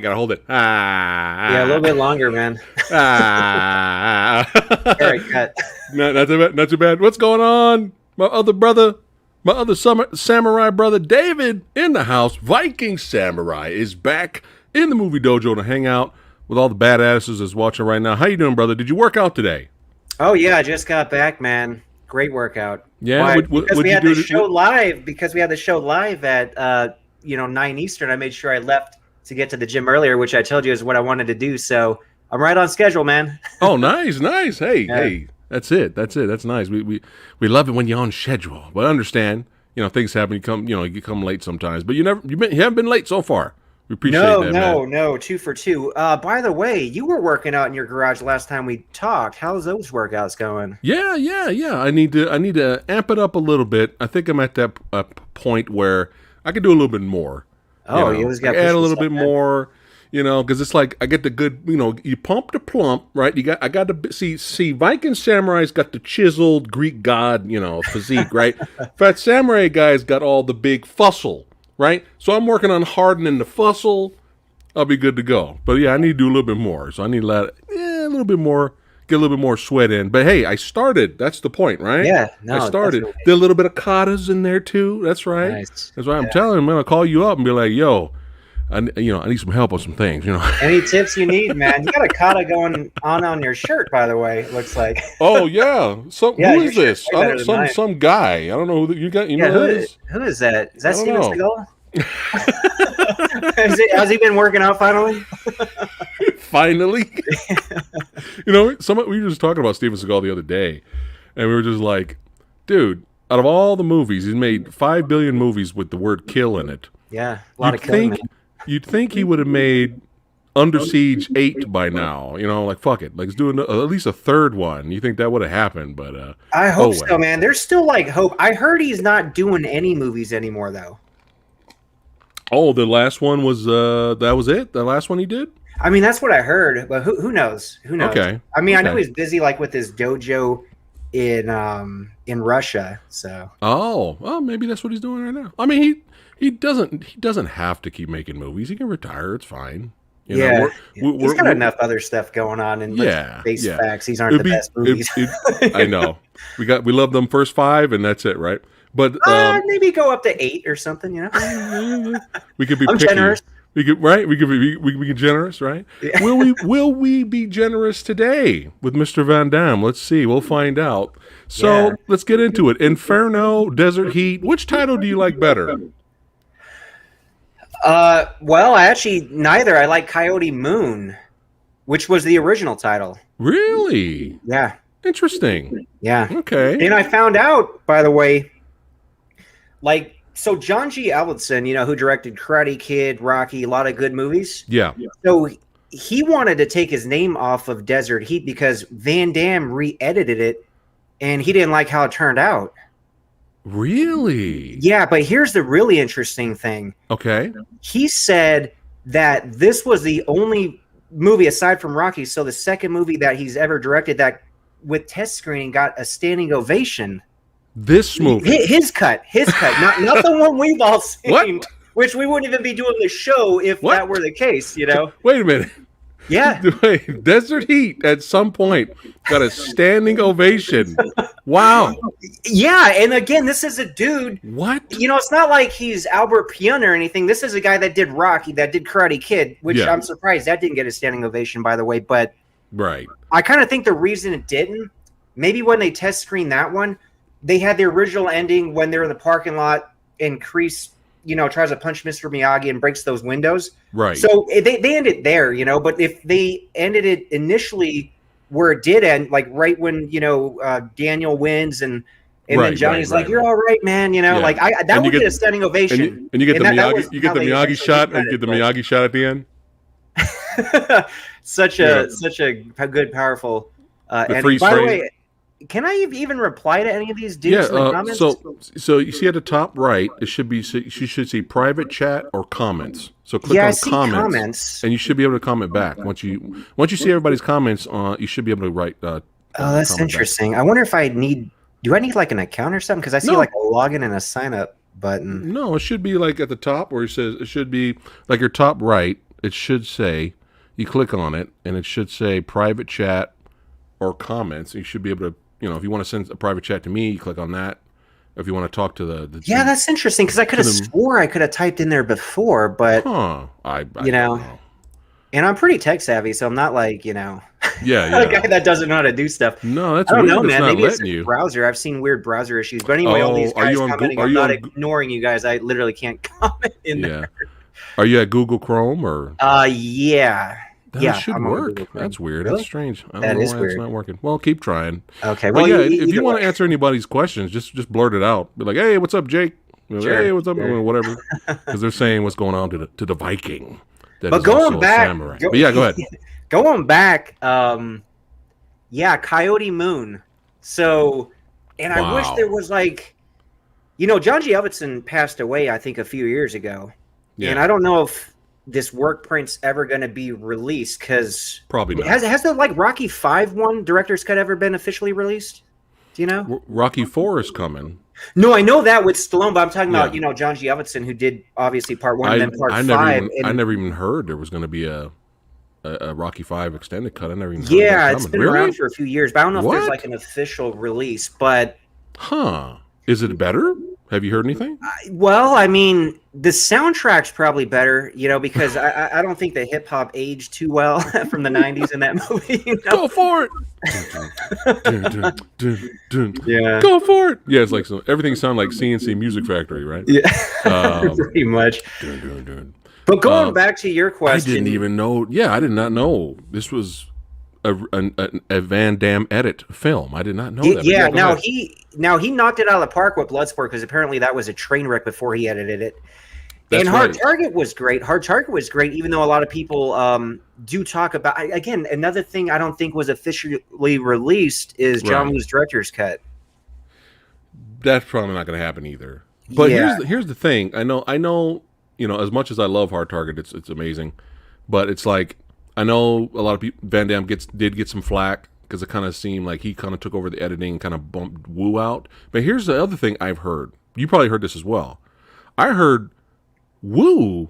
Gotta hold it. Yeah, a little bit longer, man. All right, cut. Not too bad. Not too bad. What's going on? My other brother, my other samurai brother, David, in the house. Viking Samurai is back in the movie dojo to hang out with all the badasses that's watching right now. How you doing, brother? Did you work out today? Oh yeah, I just got back, man. Great workout. Yeah, because we had the show live. Because we had the show live at 9 Eastern. I made sure I left to get to the gym earlier, which I told you is what I wanted to do. So I'm right on schedule, man. Oh, nice. Hey, yeah. Hey, that's it. That's nice. We love it when you're on schedule. But I understand, things happen. You come late sometimes, but you haven't been late so far. We appreciate that. No, 2 for 2. By the way, you were working out in your garage last time we talked. How's those workouts going? Yeah. I need to amp it up a little bit. I think I'm at that point where I can do a little bit more. Oh, you always got to add a little bit more. Because it's like I get the good. You pump to plump, right? I got to see. Viking Samurai's got the chiseled Greek god, physique, right? PhatSamuraiGuy's got all the big fussle. Right? So I'm working on hardening the fussle. I'll be good to go. But yeah, I need to do a little bit more. So I need to let a little bit more, get a little bit more sweat in. But hey, I started. That's the point, right? Yeah. No, I started. Did a little bit of katas in there too. That's right. Nice. That's right. I'm telling him, I'm gonna call you up and be like, yo, I need some help on some things, Any tips you need, man? You got a kata going on your shirt, by the way, it looks like. Oh yeah. Who is this? Some guy. I don't know who you got. Who is that? Is that Steven Seagal? Has he been working out finally? Finally. We were just talking about Steven Seagal the other day, and we were just like, dude, out of all the movies, he's made 5 billion movies with the word kill in it. Yeah, a lot of killing. You'd think he would have made Under Siege 8 by now. Like, fuck it. Like, let's do at least a third one. You think that would have happened, but... I hope so, man. There's still, hope. I heard he's not doing any movies anymore, though. Oh, the last one was... that was it? The last one he did? I mean, that's what I heard, but who knows? Who knows? Okay. I mean, I know he's busy, with his dojo in Russia, so... Oh, well, maybe that's what he's doing right now. I mean, He doesn't have to keep making movies. He can retire. It's fine. He's got enough other stuff going on. And face facts, these aren't the best movies. I know. We love them first 5, and that's it, right? But maybe go up to 8 or something. We could be. I'm picky. generous. We could We be generous, right? Yeah. Will we be generous today with Mr. Van Damme? Let's see. We'll find out. So let's get into it. Inferno, Desert Heat. Which title do you like better? Well, actually, neither. I like Coyote Moon, which was the original title. Really? Yeah. Interesting. Yeah. Okay. And I found out, by the way, so John G. Avildsen, who directed Karate Kid, Rocky, a lot of good movies. Yeah. So he wanted to take his name off of Desert Heat because Van Damme re-edited it, and he didn't like how it turned out. Really? Yeah, but here's the really interesting thing. Okay. He said that this was the only movie aside from Rocky, so the second movie that he's ever directed that with test screening got a standing ovation. This movie. His cut, not the one we've all seen. What? Which we wouldn't even be doing the show if that were the case, Wait a minute. Yeah. Wait, Desert Heat at some point got a standing ovation. Wow. Yeah, and again, this is a dude. What? It's not like he's Albert Pyun or anything. This is a guy that did Rocky, that did Karate Kid, which I'm surprised that didn't get a standing ovation, by the way. But right. I kind of think the reason it didn't, maybe when they test screened that one, they had the original ending when they're in the parking lot and Kreese tries to punch Mr. Miyagi and breaks those windows. Right. So they end it there, but if they ended it initially where it did end, right when, Daniel wins and then Johnny's you're all right, man, that would get a standing ovation. And you get the Miyagi shot and get the Miyagi shot at the end. such a good, powerful ending. By the way, can I even reply to any of these dudes in the comments? So you see at the top right, you should see private chat or comments. So click on comments, and you should be able to comment back. Once you see everybody's comments, you should be able to write. That's interesting. Back. I wonder if I need an account or something? Because I see a login and a sign up button. No, it should be at the top where it says it should be your top right. it should say, you click on it, and it should say private chat or comments. You should be able to, if you want to send a private chat to me, you click on that. If you want to talk to the yeah, that's interesting because I could have swore I could have typed in there before, but I don't know. And I'm pretty tech savvy, so I'm not like a guy that doesn't know how to do stuff. No, that's I don't weird. know, man. Maybe it's a browser. I've seen weird browser issues, but anyway, all these guys commenting. I'm not ignoring you guys. I literally can't comment in there. Are you at Google Chrome or? Yeah. That should work. That's weird. Really? That's strange. I don't know why it's not working. Well, keep trying. Okay. Well, if you want to answer anybody's questions, just blurt it out. Be like, "Hey, what's up, Jake?" Sure. Hey, what's up? Whatever. Because they're saying what's going on to the Viking. But going back, but yeah, go ahead. Going back, Coyote Moon. So, and I wish there was John G. Avildsen passed away, I think, a few years ago. Yeah. And I don't know if this work print's ever going to be released because probably not. Has the Rocky 5 one director's cut ever been officially released? Do you know? Rocky 4 is coming. No, I know that with Stallone, but I'm talking about John G. Avildsen, who did obviously part 1 and then part 5. I never even heard there was going to be a Rocky 5 extended cut. I never even heard that it's been around for a few years, but I don't know if there's an official release. But is it better? Have you heard anything? Well, I mean, the soundtrack's probably better, because I don't think the hip hop aged too well from the 90s in that movie. Go for it! Yeah. Go for it! Yeah, it's like everything sounds like CNC Music Factory, right? Yeah, pretty much. But going back to your question, I didn't even know. Yeah, I did not know this was a Van Damme edit film. I did not know that. Yeah, now he knocked it out of the park with Bloodsport because apparently that was a train wreck before he edited it. Hard Target was great. Hard Target was great, even though a lot of people do talk about. Again, another thing I don't think was officially released is John Woo's director's cut. That's probably not going to happen either. But here's the thing. I know. As much as I love Hard Target, it's amazing, but it's like I know a lot of people. Van Damme did get some flack because it kind of seemed like he kind of took over the editing and kind of bumped Woo out. But here's the other thing I've heard. You probably heard this as well. I heard Woo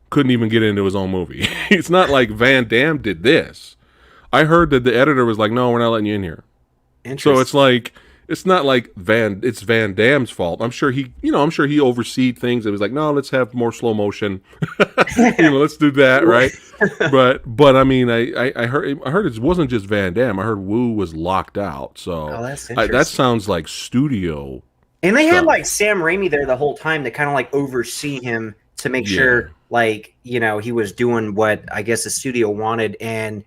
couldn't even get into his own movie. It's not like Van Damme did this. I heard that the editor was like, "No, we're not letting you in here." So it's like. It's not like it's Van Damme's fault. I'm sure he overseed things. It was like, no, let's have more slow motion. Let's do that, right? But I mean, I heard it wasn't just Van Damme. I heard Woo was locked out. So that's interesting. That sounds like studio. And they had Sam Raimi there the whole time to kind of oversee him to make sure he was doing what I guess the studio wanted. And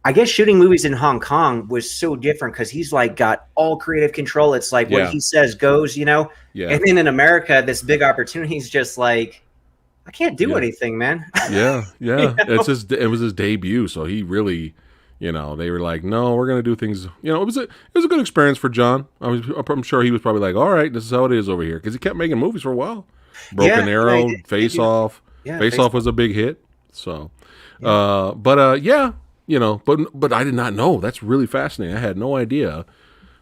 I guess shooting movies in Hong Kong was so different because he's got all creative control. It's like what he says goes, Yeah. And then in America, this big opportunity is just I can't do anything, man. Yeah. It was his debut, so he really, they were like, no, we're gonna do things. It was a good experience for John. I'm sure he was probably like, all right, this is how it is over here because he kept making movies for a while. Broken Arrow, Face Off. Face Off was a big hit. So, but I did not know. That's really fascinating. I had no idea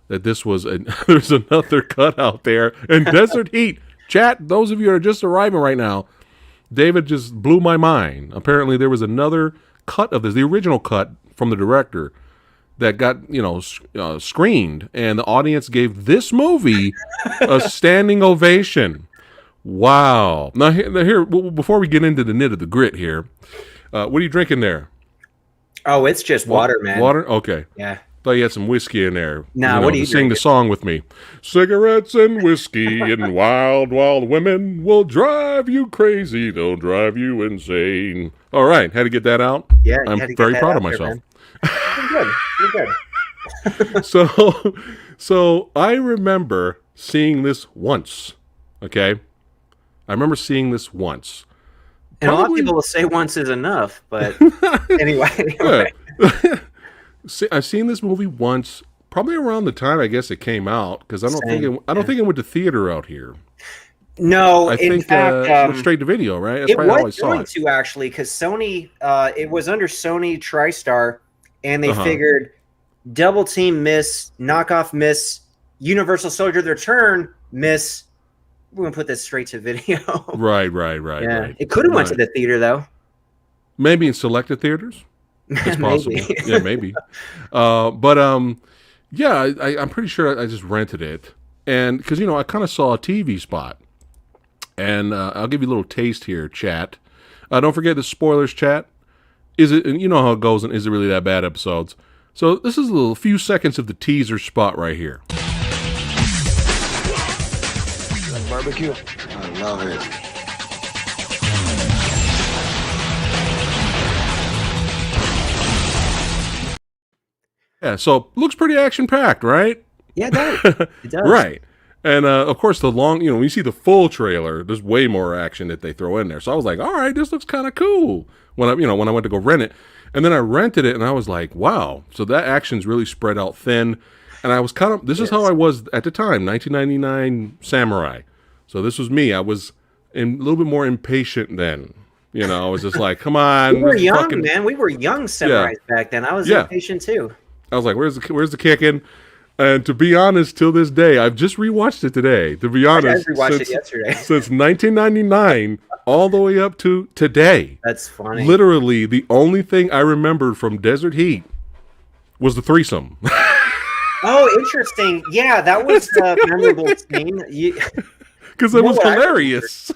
that this was there's another cut out there in Desert Heat. Chat, those of you that are just arriving right now, David just blew my mind. Apparently there was another cut of this, the original cut from the director that got, screened, and the audience gave this movie a standing ovation. Wow. Now here, before we get into the nit of the grit here, what are you drinking there? Oh, it's just water, man. Water? Okay. Yeah. Thought you had some whiskey in there. No, what do you sing the song with me? Cigarettes and whiskey and wild, wild women will drive you crazy. They'll drive you insane. All right. Had to get that out. Yeah. I'm very proud of myself. You're good. So I remember seeing this once. Okay. I remember seeing this once. And a lot of people will say once is enough, but anyway. I've seen this movie once, probably around the time I guess it came out, because I don't think it went to theater out here. No, I think it went straight to video, right? That's it was going to actually, because Sony, it was under Sony TriStar, and they figured Double Team miss, Knockoff miss, Universal Soldier the Return miss. We're gonna put this straight to video. Right. Yeah. Right. It could have went to the theater though. Maybe in selected theaters. It's possible. Maybe. Yeah, maybe. But yeah, I'm pretty sure I just rented it, and because I kind of saw a TV spot, and I'll give you a little taste here, chat. Don't forget the spoilers, chat. Is it? And you know how it goes, and is it really that bad? Episodes. So this is a little few seconds of the teaser spot right here. Like barbecue? I love it. Yeah, so looks pretty action packed, right? Yeah, it does. It does. Right. And of course, when you see the full trailer, there's way more action that they throw in there. So I was like, all right, this looks kind of cool. When I went to go rent it, and then I rented it, and I was like, wow. So that action's really spread out thin. And I was this is how I was at the time, 1999 Samurai. So this was me. I was a little bit more impatient then. I was just like, come on. We were young, man. We were young samurais back then. I was impatient too. I was like, where's the kicking? And to be honest, till this day, I've just rewatched it today. To be honest, I rewatched it yesterday. Since 1999 all the way up to today. That's funny. Literally, the only thing I remembered from Desert Heat was the threesome. Oh, interesting. Yeah, that was a memorable scene. Because it was hilarious.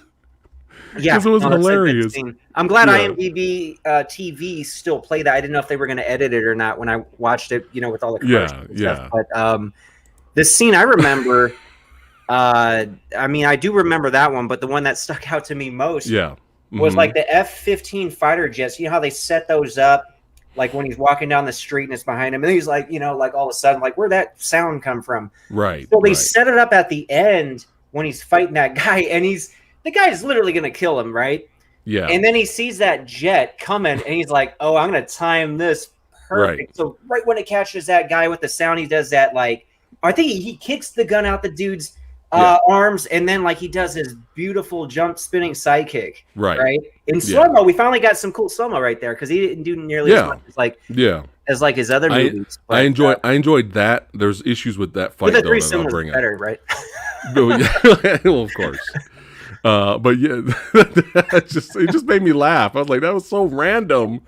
Yeah, because it was hilarious. I'm glad IMDb TV still play that. I didn't know if they were going to edit it or not when I watched it, with all the commercials and stuff. But this scene I remember, I do remember that one, but the one that stuck out to me most was like the F-15 fighter jets. You know how they set those up, like when he's walking down the street and it's behind him, and he's like, like all of a sudden, like, where'd that sound come from? Right. So they set it up at the end when he's fighting that guy, and the guy's literally going to kill him, right? Yeah. And then he sees that jet coming, and he's like, oh, I'm going to time this perfect. Right. So right when it catches that guy with the sound, he does that, like, I think he kicks the gun out the dude's arms, and then, like, he does his beautiful jump spinning sidekick. Right? In slow-mo, we finally got some cool slow-mo right there, because he didn't do nearly as much as his other movies. But, I enjoyed that. There's issues with that fight, but the threesome was better, right? Well, of course. But yeah, it just made me laugh. I was like, that was so random.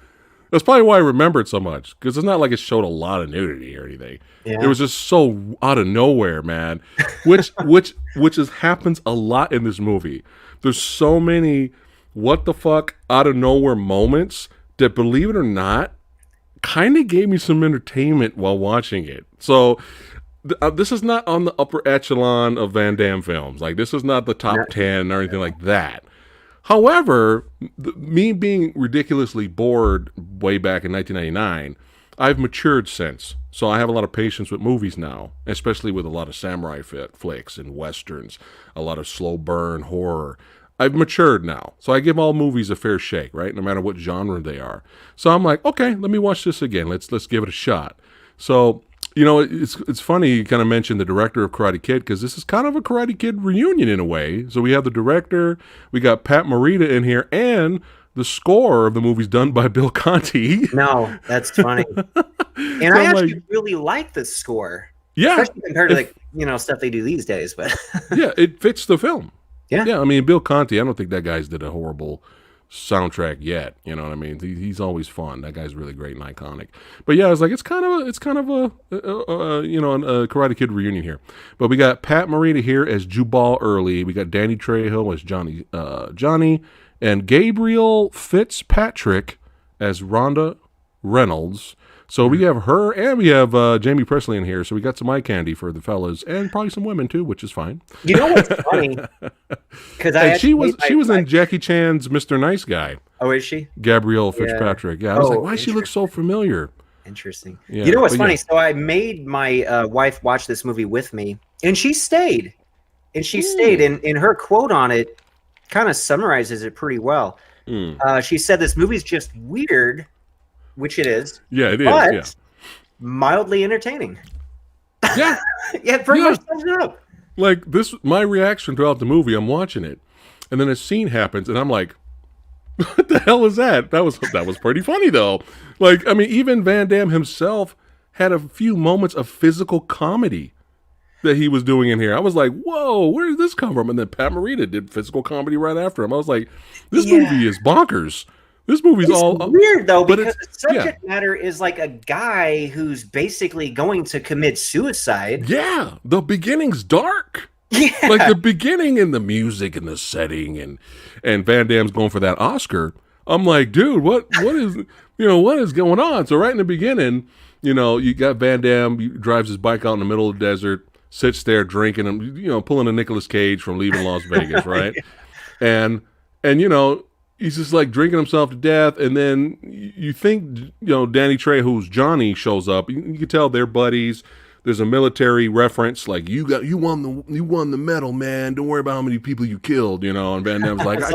That's probably why I remember it so much, because it's not like it showed a lot of nudity or anything. Yeah. It was just so out of nowhere, man. Which happens a lot in this movie. There's so many what the fuck out of nowhere moments that, believe it or not, kind of gave me some entertainment while watching it. So this is not on the upper echelon of Van Damme films. Like, this is not the top 10 or anything like that. However, me being ridiculously bored way back in 1999, I've matured since. So I have a lot of patience with movies now, especially with a lot of samurai flicks and westerns, a lot of slow burn horror. I've matured now. So I give all movies a fair shake, right? No matter what genre they are. So I'm like, okay, let me watch this again. Let's give it a shot. So, it's funny you kind of mentioned the director of Karate Kid, because this is kind of a Karate Kid reunion in a way. So we have the director, we got Pat Morita in here, and the score of the movie's done by Bill Conti. No, that's funny. And so I actually really like the score. Yeah. Especially compared to stuff they do these days. But yeah, it fits the film. Yeah. Yeah, I mean, Bill Conti, I don't think that guy's did a horrible soundtrack yet. You know what I mean? He's always fun. That guy's really great and iconic. But yeah, it's like it's kind of a Karate Kid reunion here. But we got Pat Morita here as Jubal Early. We got Danny Trejo as Johnny, and Gabriel Fitzpatrick as Rhonda Reynolds. So we have her, and we have Jamie Presley in here. So we got some eye candy for the fellas, and probably some women too, which is fine. You know what's funny? Because she was in Jackie Chan's Mr. Nice Guy. Oh, is she? Gabrielle Fitzpatrick. Yeah, I was like, why does she look so familiar? Interesting. Yeah, you know what's funny? So I made my wife watch this movie with me, and she stayed. And her quote on it kind of summarizes it pretty well. She said, "This movie's just weird." Which it is. Yeah, it is. But mildly entertaining. Yeah. Yeah, pretty much sums it up. Like, my reaction throughout the movie, I'm watching it, and then a scene happens, and I'm like, what the hell is that? That was pretty funny, though. Like, I mean, even Van Damme himself had a few moments of physical comedy that he was doing in here. I was like, whoa, where did this come from? And then Pat Morita did physical comedy right after him. I was like, this movie is bonkers. This movie's it's all weird though, because the subject matter is like a guy who's basically going to commit suicide. Yeah, the beginning's dark. Yeah, like the beginning and the music and the setting and Van Damme's going for that Oscar. I'm like, dude, what is what is going on? So right in the beginning, you got Van Damme, he drives his bike out in the middle of the desert, sits there drinking and pulling a Nicolas Cage from Leaving Las Vegas, right? Yeah. And he's just like drinking himself to death, and then you think Danny Trejo, who's Johnny, shows up. You can tell they're buddies. There's a military reference, like you won the medal, man. Don't worry about how many people you killed, And Van Damme's like, I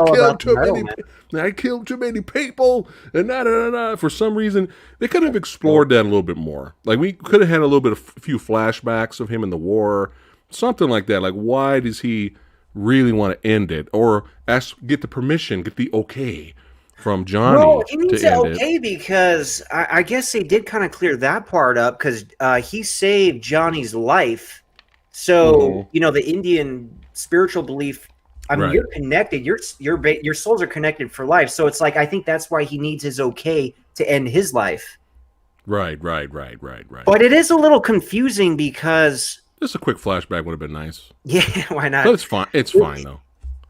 killed too many people, and For some reason, they could have explored that a little bit more. Like we could have had a few flashbacks of him in the war, something like that. Like why does he really want to end it, or get the okay from Johnny? Well, he needs it okay because I guess they did kind of clear that part up because he saved Johnny's life. So the Indian spiritual belief. I mean, you're connected. Your souls are connected for life. So it's like I think that's why he needs his okay to end his life. Right. But it is a little confusing because just a quick flashback would have been nice. Yeah, why not? But it's fine. It's fine though.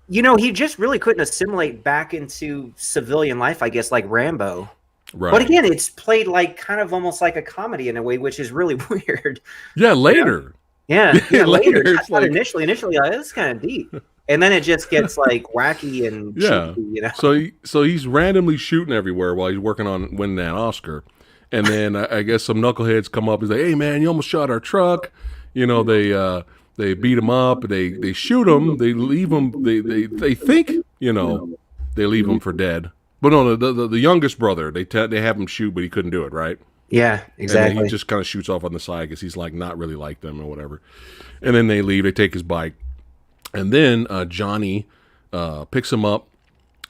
He just really couldn't assimilate back into civilian life, I guess, like Rambo. Right. But again, it's played like kind of almost like a comedy in a way, which is really weird. Yeah, later. Yeah, later. It's like, initially, like, this is kind of deep. And then it just gets like wacky and cheeky, So he's randomly shooting everywhere while he's working on winning that Oscar. And then I guess some knuckleheads come up and say, "Hey man, you almost shot our truck." They beat him up. They shoot him. They leave him. They think they leave him for dead. But no, the youngest brother, they have him shoot, but he couldn't do it, right? Yeah, exactly. And he just kind of shoots off on the side because he's like not really like them or whatever. And then they leave. They take his bike, and then Johnny picks him up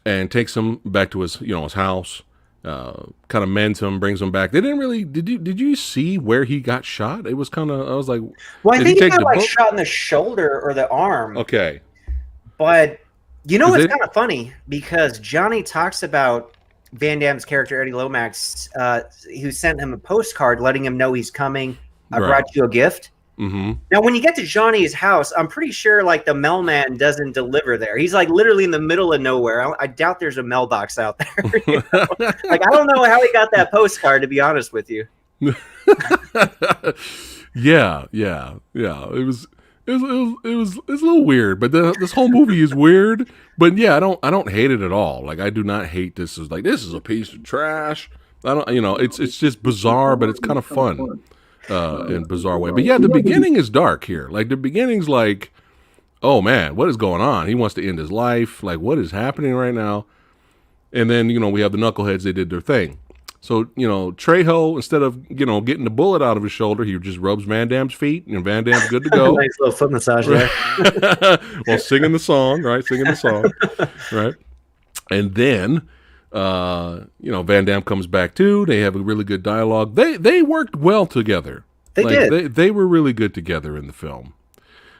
and takes him back to his his house. Kind of mends him, brings him back. They didn't really. Did you see where he got shot? It was kind of. I was like, well, I think he got like shot in the shoulder or the arm. Okay, but it's kind of funny because Johnny talks about Van Damme's character Eddie Lomax, who sent him a postcard letting him know he's coming. I brought you a gift. Mm-hmm. Now, when you get to Johnny's house, I'm pretty sure like the mailman doesn't deliver there. He's like literally in the middle of nowhere. I doubt there's a mailbox out there. Like I don't know how he got that postcard, to be honest with you. Yeah. It was a little weird, but this whole movie is weird. But yeah, I don't hate it at all. Like I do not hate this. This is a piece of trash. I don't. It's just bizarre, but it's kind of fun. In a bizarre way. But yeah, the beginning is dark here. Like the beginning's like, oh man, what is going on? He wants to end his life. Like what is happening right now? And then, we have the knuckleheads, they did their thing. So, Trejo, instead of, getting the bullet out of his shoulder, he just rubs Van Damme's feet and Van Damme's good to go. Nice little foot massage there. Well, singing the song, right? And then Van Damme comes back too. They have a really good dialogue. They worked well together. They did. They were really good together in the film.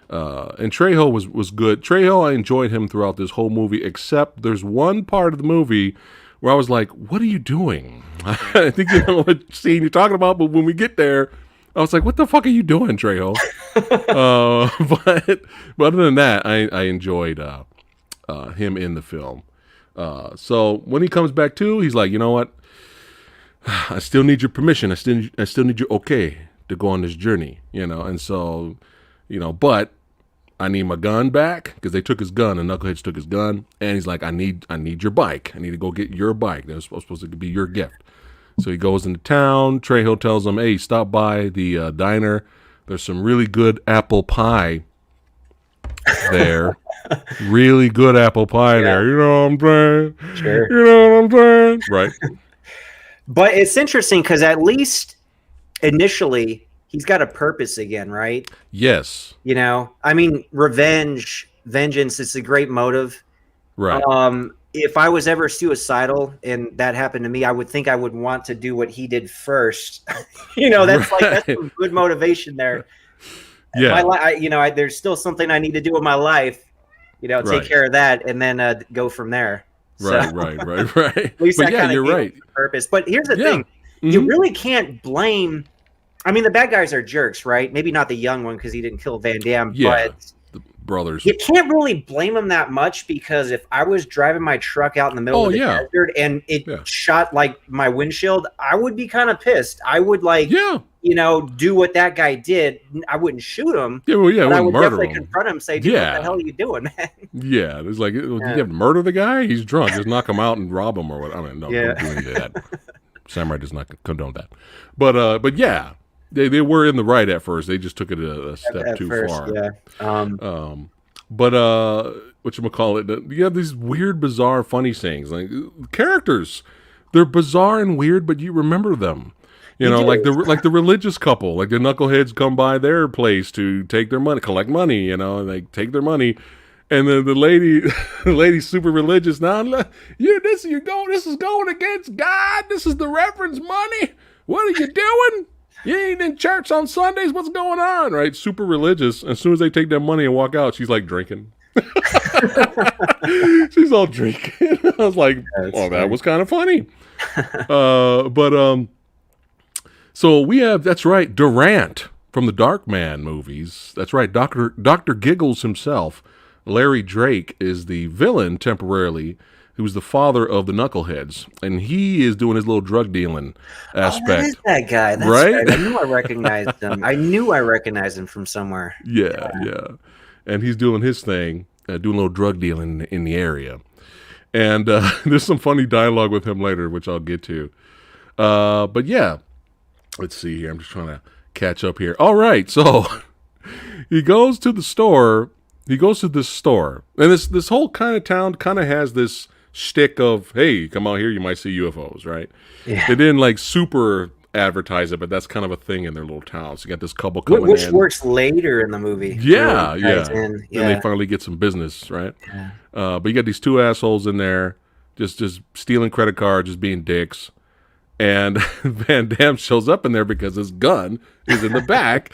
And Trejo was good. Trejo, I enjoyed him throughout this whole movie, except there's one part of the movie where I was like, "What are you doing?" I think you know what scene you're talking about, but when we get there, I was like, "What the fuck are you doing, Trejo?" But other than that, I enjoyed him in the film. So when he comes back too, he's like, you know what? I still need your permission. I still need your okay to go on this journey, And so, but I need my gun back because they took his gun. The knuckleheads took his gun, and he's like, I need your bike. I need to go get your bike. That was supposed to be your gift. So he goes into town. Trejo tells him, hey, stop by the diner. There's some really good apple pie there. Really good apple pie there. You know what I'm saying? Sure. You know what I'm saying? Right. But it's interesting because at least initially he's got a purpose again, right? Yes. I mean, vengeance is a great motive. Right. If I was ever suicidal and that happened to me, I would think I would want to do what he did first. That's that's some good motivation there. Yeah. There's still something I need to do in my life. Take care of that and then go from there. Right. At least But that yeah, kind of you're right. purpose. But here's the thing: you really can't blame. I mean, the bad guys are jerks, right? Maybe not the young one because he didn't kill Van Damme, but the brothers. You can't really blame them that much because if I was driving my truck out in the middle of the desert and it shot like my windshield, I would be kind of pissed. I would do what that guy did. I wouldn't shoot him. Yeah, well, but I would definitely confront him and say, dude, what the hell are you doing, man? Yeah, it's like, you have to murder the guy? He's drunk. Just knock him out and rob him or what? I mean, no, don't do any of that. Samurai does not condone that. But yeah. They were in the right at first. They just took it a step too far. Yeah. But whatchamacallit, you have these weird, bizarre, funny things. Like characters, they're bizarre and weird, but you remember them. You know, like the religious couple, like the knuckleheads come by their place to take their money, collect money. You know, and they take their money. And then the lady's super religious. Now, this is going against God. This is the reverend's money. What are you doing? You ain't in church on Sundays. What's going on? Right? Super religious. As soon as they take their money and walk out, she's like drinking. She's all drinking. I was like, that was kind of funny. So we have, that's right, Durant from the Darkman movies. That's right, Dr. Giggles himself. Larry Drake is the villain temporarily, who was the father of the Knuckleheads, and he is doing his little drug dealing aspect. That is that guy, that's right? I knew I recognized him. I knew I recognized him from somewhere. Yeah. And he's doing his thing, doing a little drug dealing in the area. And there's some funny dialogue with him later, which I'll get to. But yeah, let's see here. I'm just trying to catch up here. All right, so he goes to the store. He goes to this store, and this whole kind of town kind of has this shtick of, hey, you come out here, you might see UFOs, right? Yeah. They didn't like super advertise it, but that's kind of a thing in their little town. So you got this couple coming in. Which works later in the movie. Yeah. And they finally get some business, right? Yeah. But you got these two assholes in there just stealing credit cards, just being dicks. And Van Damme shows up in there because his gun is in the back.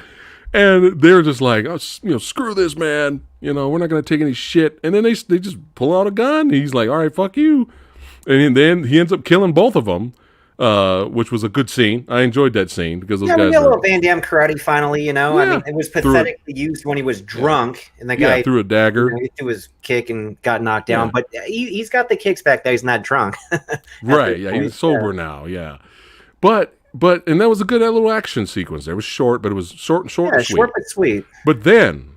And they're just like, oh, screw this, man. We're not going to take any shit. And then they just pull out a gun. He's like, all right, fuck you. And then he ends up killing both of them, which was a good scene. I enjoyed that scene because those guys we got a little Van Damme karate finally, Yeah. I mean, it was pathetically used when he was drunk. And the guy threw a dagger. He threw his kick and got knocked down. But he's got the kicks back there. He's not drunk. Right, he's sober now, But and that was a good little action sequence there. It was short, but it was short and sweet. Short but sweet. But then,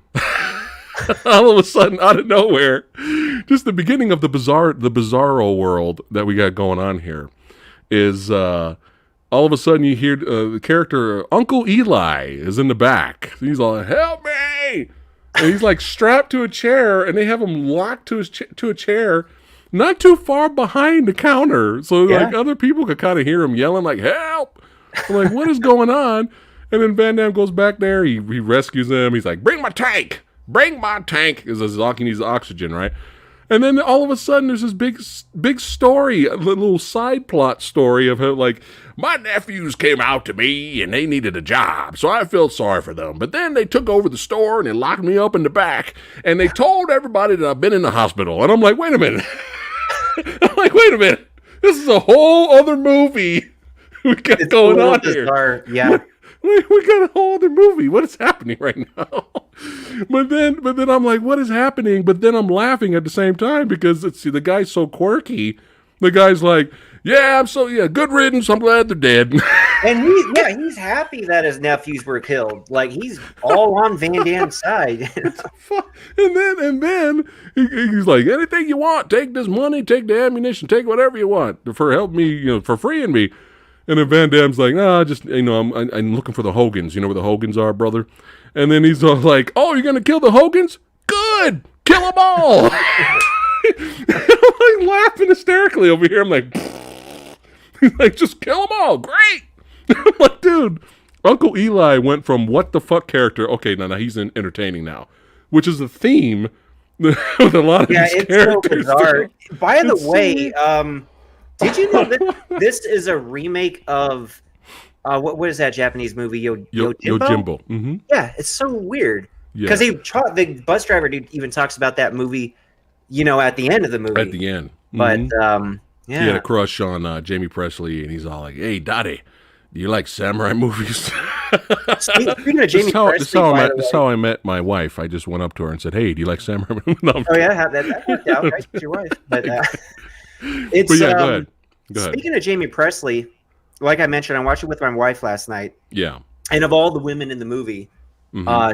all of a sudden, out of nowhere, just the beginning of the bizarro world that we got going on here is all of a sudden you hear the character Uncle Eli is in the back. He's all, help me! And he's like strapped to a chair, and they have him locked to a chair not too far behind the counter. So like other people could kind of hear him yelling like, help! I'm like, what is going on? And then Van Damme goes back there. He rescues them. He's like, bring my tank. Because he needs oxygen, right? And then all of a sudden, there's this big story, a little side plot story of how, like, my nephews came out to me and they needed a job, so I felt sorry for them. But then they took over the store and they locked me up in the back, and they told everybody that I've been in the hospital. And I'm like, wait a minute. This is a whole other movie we got going on here. Yeah. We got a whole other movie. What is happening right now? But then I'm like, what is happening? But then I'm laughing at the same time because the guy's so quirky. The guy's like, good riddance. I'm glad they're dead. And he's happy that his nephews were killed. Like he's all on Van Damme's side. And then he's like, anything you want, take this money, take the ammunition, take whatever you want for helping me, for freeing me. And then Van Damme's like, I'm looking for the Hogans. You know where the Hogans are, brother? And then he's all like, oh, you're going to kill the Hogans? Good! Kill them all! I'm like laughing hysterically over here. I'm like, he's like, just kill them all. Great! I'm like, dude, Uncle Eli went from what the fuck character. Okay, now he's entertaining now, which is a theme with a lot of these characters. So bizarre. By the way, did you know that this is a remake of what is that Japanese movie? Yojimbo? Mm-hmm. Yeah, it's so weird because the bus driver dude even talks about that movie, at the end of the movie. At the end, But He had a crush on Jamie Presley, and he's all like, "Hey, Daddy, do you like samurai movies?" Speaking of Jamie Presley, this is how I met my wife. I just went up to her and said, "Hey, do you like samurai movies?" No, oh yeah, that worked out, right? It's your wife, but it's. But yeah, go ahead. Speaking of Jamie Presley, like I mentioned, I watched it with my wife last night. Yeah. And of all the women in the movie,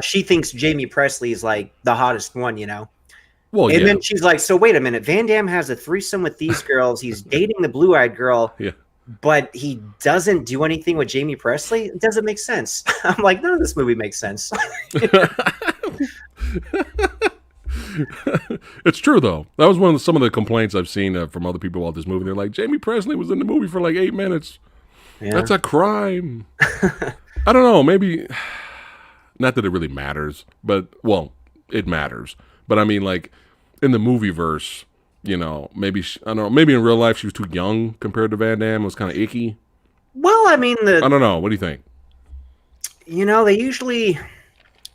she thinks Jamie Presley is like the hottest one, you know? Well, and then she's like, so wait a minute, Van Damme has a threesome with these girls. He's dating the blue-eyed girl, but he doesn't do anything with Jamie Presley? It doesn't make sense. I'm like, none of this movie makes sense. It's true, though. That was some of the complaints I've seen from other people about this movie. They're like, Jamie Presley was in the movie for like 8 minutes. Yeah. That's a crime. I don't know. Maybe, not that it really matters, but, well, it matters. But I mean, like, in the movie verse, you know, maybe, I don't know, maybe in real life she was too young compared to Van Damme. It was kind of icky. Well, I mean, I don't know. What do you think? You know, they usually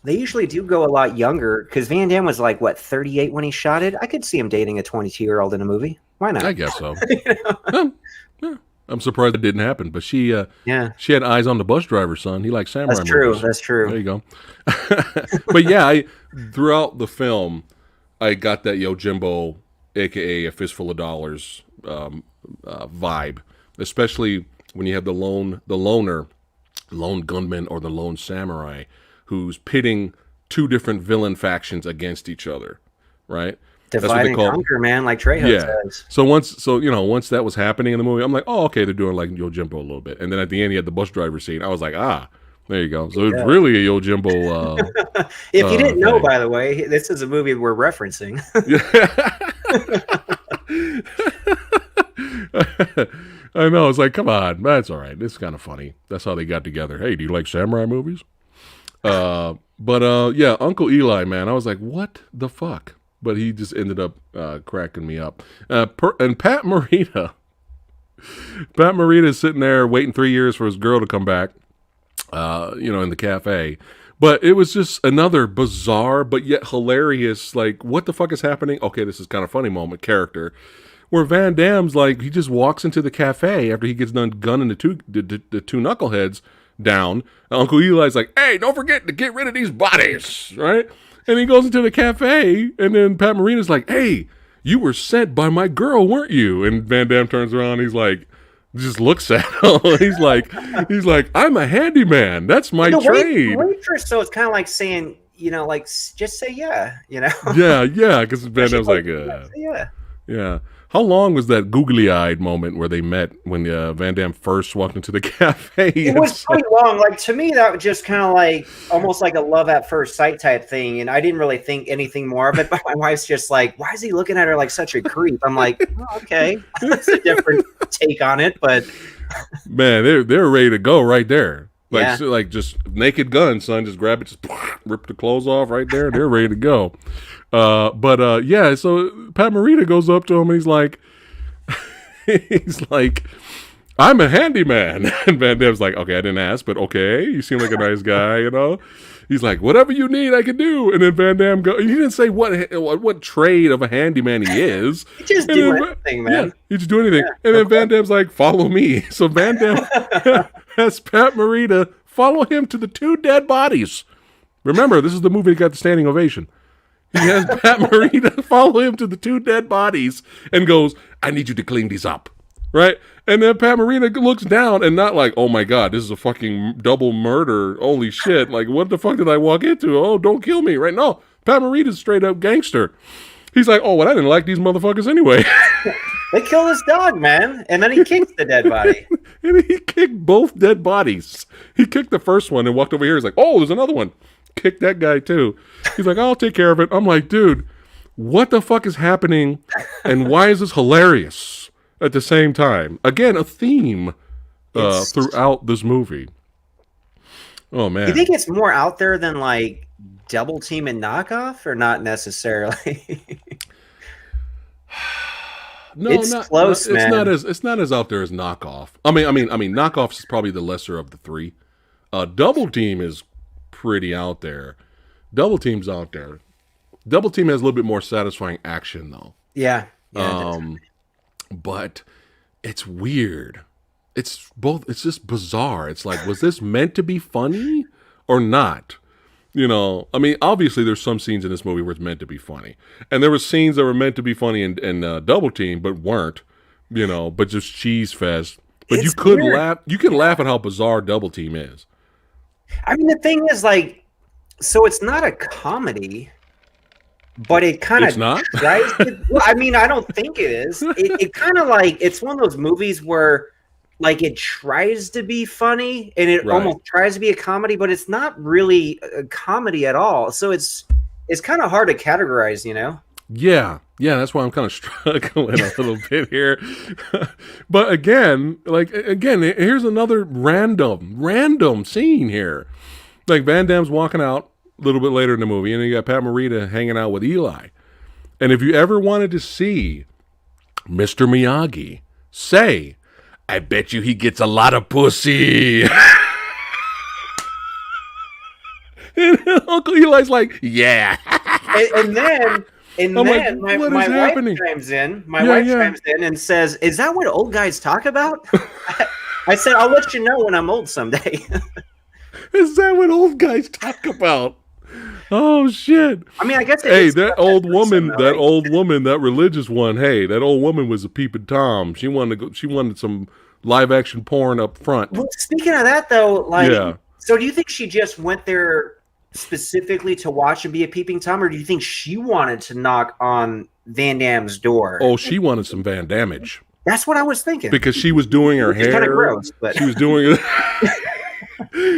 do go a lot younger, because Van Damme was like, what, 38 when he shot it? I could see him dating a 22-year-old in a movie. Why not? I guess so. Yeah. I'm surprised it didn't happen, but she had eyes on the bus driver, son. He likes samurai movies. That's true. There you go. But yeah, throughout the film, I got that Yojimbo, aka a fistful of dollars, vibe, especially when you have the lone gunman or the lone samurai who's pitting two different villain factions against each other, right? Divide and conquer, man, like Trejo says. So once that was happening in the movie, I'm like, oh, okay, they're doing like Yojimbo a little bit. And then at the end, you had the bus driver scene. I was like, there you go. So it's really a Yojimbo. If you didn't know, by the way, this is a movie we're referencing. I know. It's like, come on, that's all right. It's kind of funny. That's how they got together. Hey, do you like samurai movies? But yeah, Uncle Eli, man, I was like, what the fuck? But he just ended up cracking me up. And Pat Morita is sitting there waiting 3 years for his girl to come back, in the cafe. But it was just another bizarre but yet hilarious, like, what the fuck is happening? Okay, this is kind of funny moment character. Where Van Damme's like, he just walks into the cafe after he gets done gunning the two knuckleheads down. Uncle Eli's like, hey, don't forget to get rid of these bodies, right? And he goes into the cafe, and then Pat Morita's like, hey, you were sent by my girl, weren't you? And Van Damme turns around, he's like, just looks at him. he's like, I'm a handyman. That's my trade. Waitress, so it's kind of like saying, like, just say yeah, Yeah, because Van Damme's like, yeah. How long was that googly-eyed moment where they met when Van Damme first walked into the cafe? It was pretty long. Like, to me, that was just kind of like almost like a love at first sight type thing. And I didn't really think anything more of it. But my wife's just like, why is he looking at her like such a creep? I'm like, oh, okay, that's a different take on it. But man, they're ready to go right there. Like just naked gun, son. Just grab it, just rip the clothes off right there. They're ready to go. So Pat Morita goes up to him and he's like, I'm a handyman. And Van Damme's like, okay, I didn't ask, but okay, you seem like a nice guy, He's like, whatever you need, I can do. And then Van Damme he didn't say what trade of a handyman he is. He just do anything, man. Yeah, he just do anything. Yeah. And then Van Damme's like, follow me. So Van Damme has Pat Morita follow him to the two dead bodies. Remember, this is the movie that got the standing ovation. He has Pat Morita follow him to the two dead bodies and goes, I need you to clean these up. Right? And then Pat Morita looks down and not like, oh my God, this is a fucking double murder. Holy shit. Like, what the fuck did I walk into? Oh, don't kill me. Right? No. Pat Morita's straight up gangster. He's like, oh, well, I didn't like these motherfuckers anyway. They killed his dog, man. And then he kicked the dead body. And he kicked both dead bodies. He kicked the first one and walked over here. He's like, oh, there's another one. Kicked that guy too. He's like, I'll take care of it. I'm like, dude, what the fuck is happening? And why is this hilarious at the same time? Again, a theme throughout this movie. Oh, man. You think it's more out there than like Double Team and Knockoff, or not necessarily? No, it's close, man. It's not as out there as Knockoff. I mean, Knockoff is probably the lesser of the three. Double Team is pretty out there. Double Team's out there. Double Team has a little bit more satisfying action, though. Yeah. but it's weird. It's just bizarre. It's like, was this meant to be funny or not? I mean, obviously there's some scenes in this movie where it's meant to be funny. And there were scenes that were meant to be funny in Double Team, but weren't, but just cheese fest. But It's you could weird. laugh. You can laugh at how bizarre Double Team is. I mean, the thing is, like, so it's not a comedy, but it kind It's of not? tries to. Well, I mean, I don't think it is. It kind of like, it's one of those movies where, like, it tries to be funny and it Right. almost tries to be a comedy, but it's not really a comedy at all. So it's kind of hard to categorize, Yeah, that's why I'm kind of struggling a little bit here. But again, here's another random scene here. Like Van Damme's walking out a little bit later in the movie, and you got Pat Morita hanging out with Eli. And if you ever wanted to see Mr. Miyagi say, "I bet you he gets a lot of pussy," and Uncle Eli's like, "Yeah." and then I'm my like, what is wife happening? chimes in. My wife chimes in and says, "Is that what old guys talk about?" I said, "I'll let you know when I'm old someday." Is that what old guys talk about? Oh shit! I mean, I guess. That old woman, that religious one. Hey, that old woman was a peeping tom. She wanted some live action porn up front. Well, speaking of that, though, so do you think she just went there specifically to watch and be a peeping tom, or do you think she wanted to knock on Van Damme's door? Oh, she wanted some Van Damage. That's what I was thinking. Because she was doing her hair. Kind of gross, but she was doing it.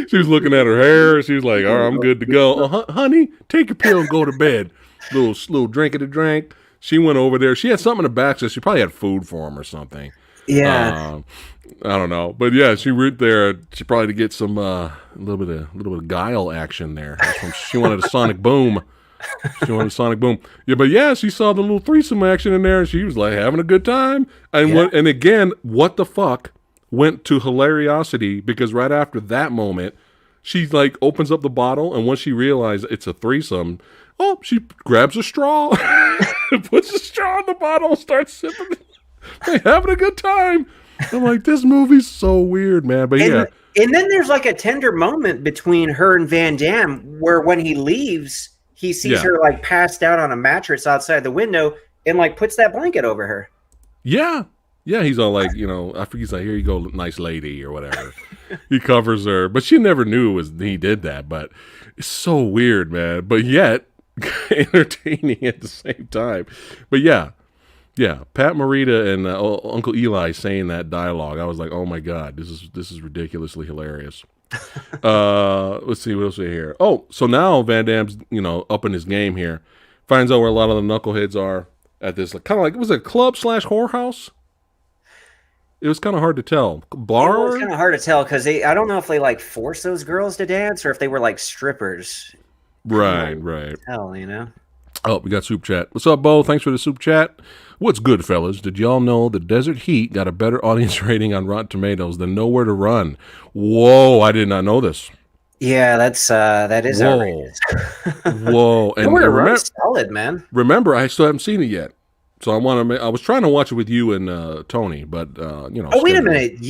She was looking at her hair. She was like, "All right, I'm good to go." Honey, take your pill and go to bed. Little drink of the drink. She went over there. She had something in the back, so she probably had food for him or something. Yeah. I don't know, but yeah, she went there. She probably to get some a little bit of guile action there. She wanted a sonic boom. Yeah, but yeah, she saw the little threesome action in there, and she was like having a good time. And again, what the fuck went to hilariosity, because right after that moment, she like opens up the bottle, and once she realized it's a threesome, she grabs a straw, puts a straw in the bottle, and starts sipping. Like, having a good time. I'm like, this movie's so weird, man. But and then there's like a tender moment between her and Van Damme where when he leaves, he sees her like passed out on a mattress outside the window and like puts that blanket over her. Yeah, he's all like, I think he's like, "Here you go, nice lady," or whatever. He covers her, but she never knew he did that. But it's so weird, man. But yet entertaining at the same time. But yeah, Pat Morita and Uncle Eli saying that dialogue, I was like, "Oh my god, this is ridiculously hilarious." Let's see what else we here. Oh, so now Van Damme's up in his game here, finds out where a lot of the knuckleheads are at this kind of like, was it a club / whorehouse? It was kind of hard to tell. Bar? It was kind of hard to tell because I don't know if they like force those girls to dance or if they were like strippers. Right. Tell, Oh, we got soup chat. What's up, Bo? Thanks for the soup chat. What's good, fellas? Did y'all know that Desert Heat got a better audience rating on Rotten Tomatoes than Nowhere to Run? Whoa, I did not know this. Yeah, that is outrageous. Whoa, and Nowhere to Run's solid, man. Remember, I still haven't seen it yet. So I was trying to watch it with you and Tony, but Oh, wait a minute.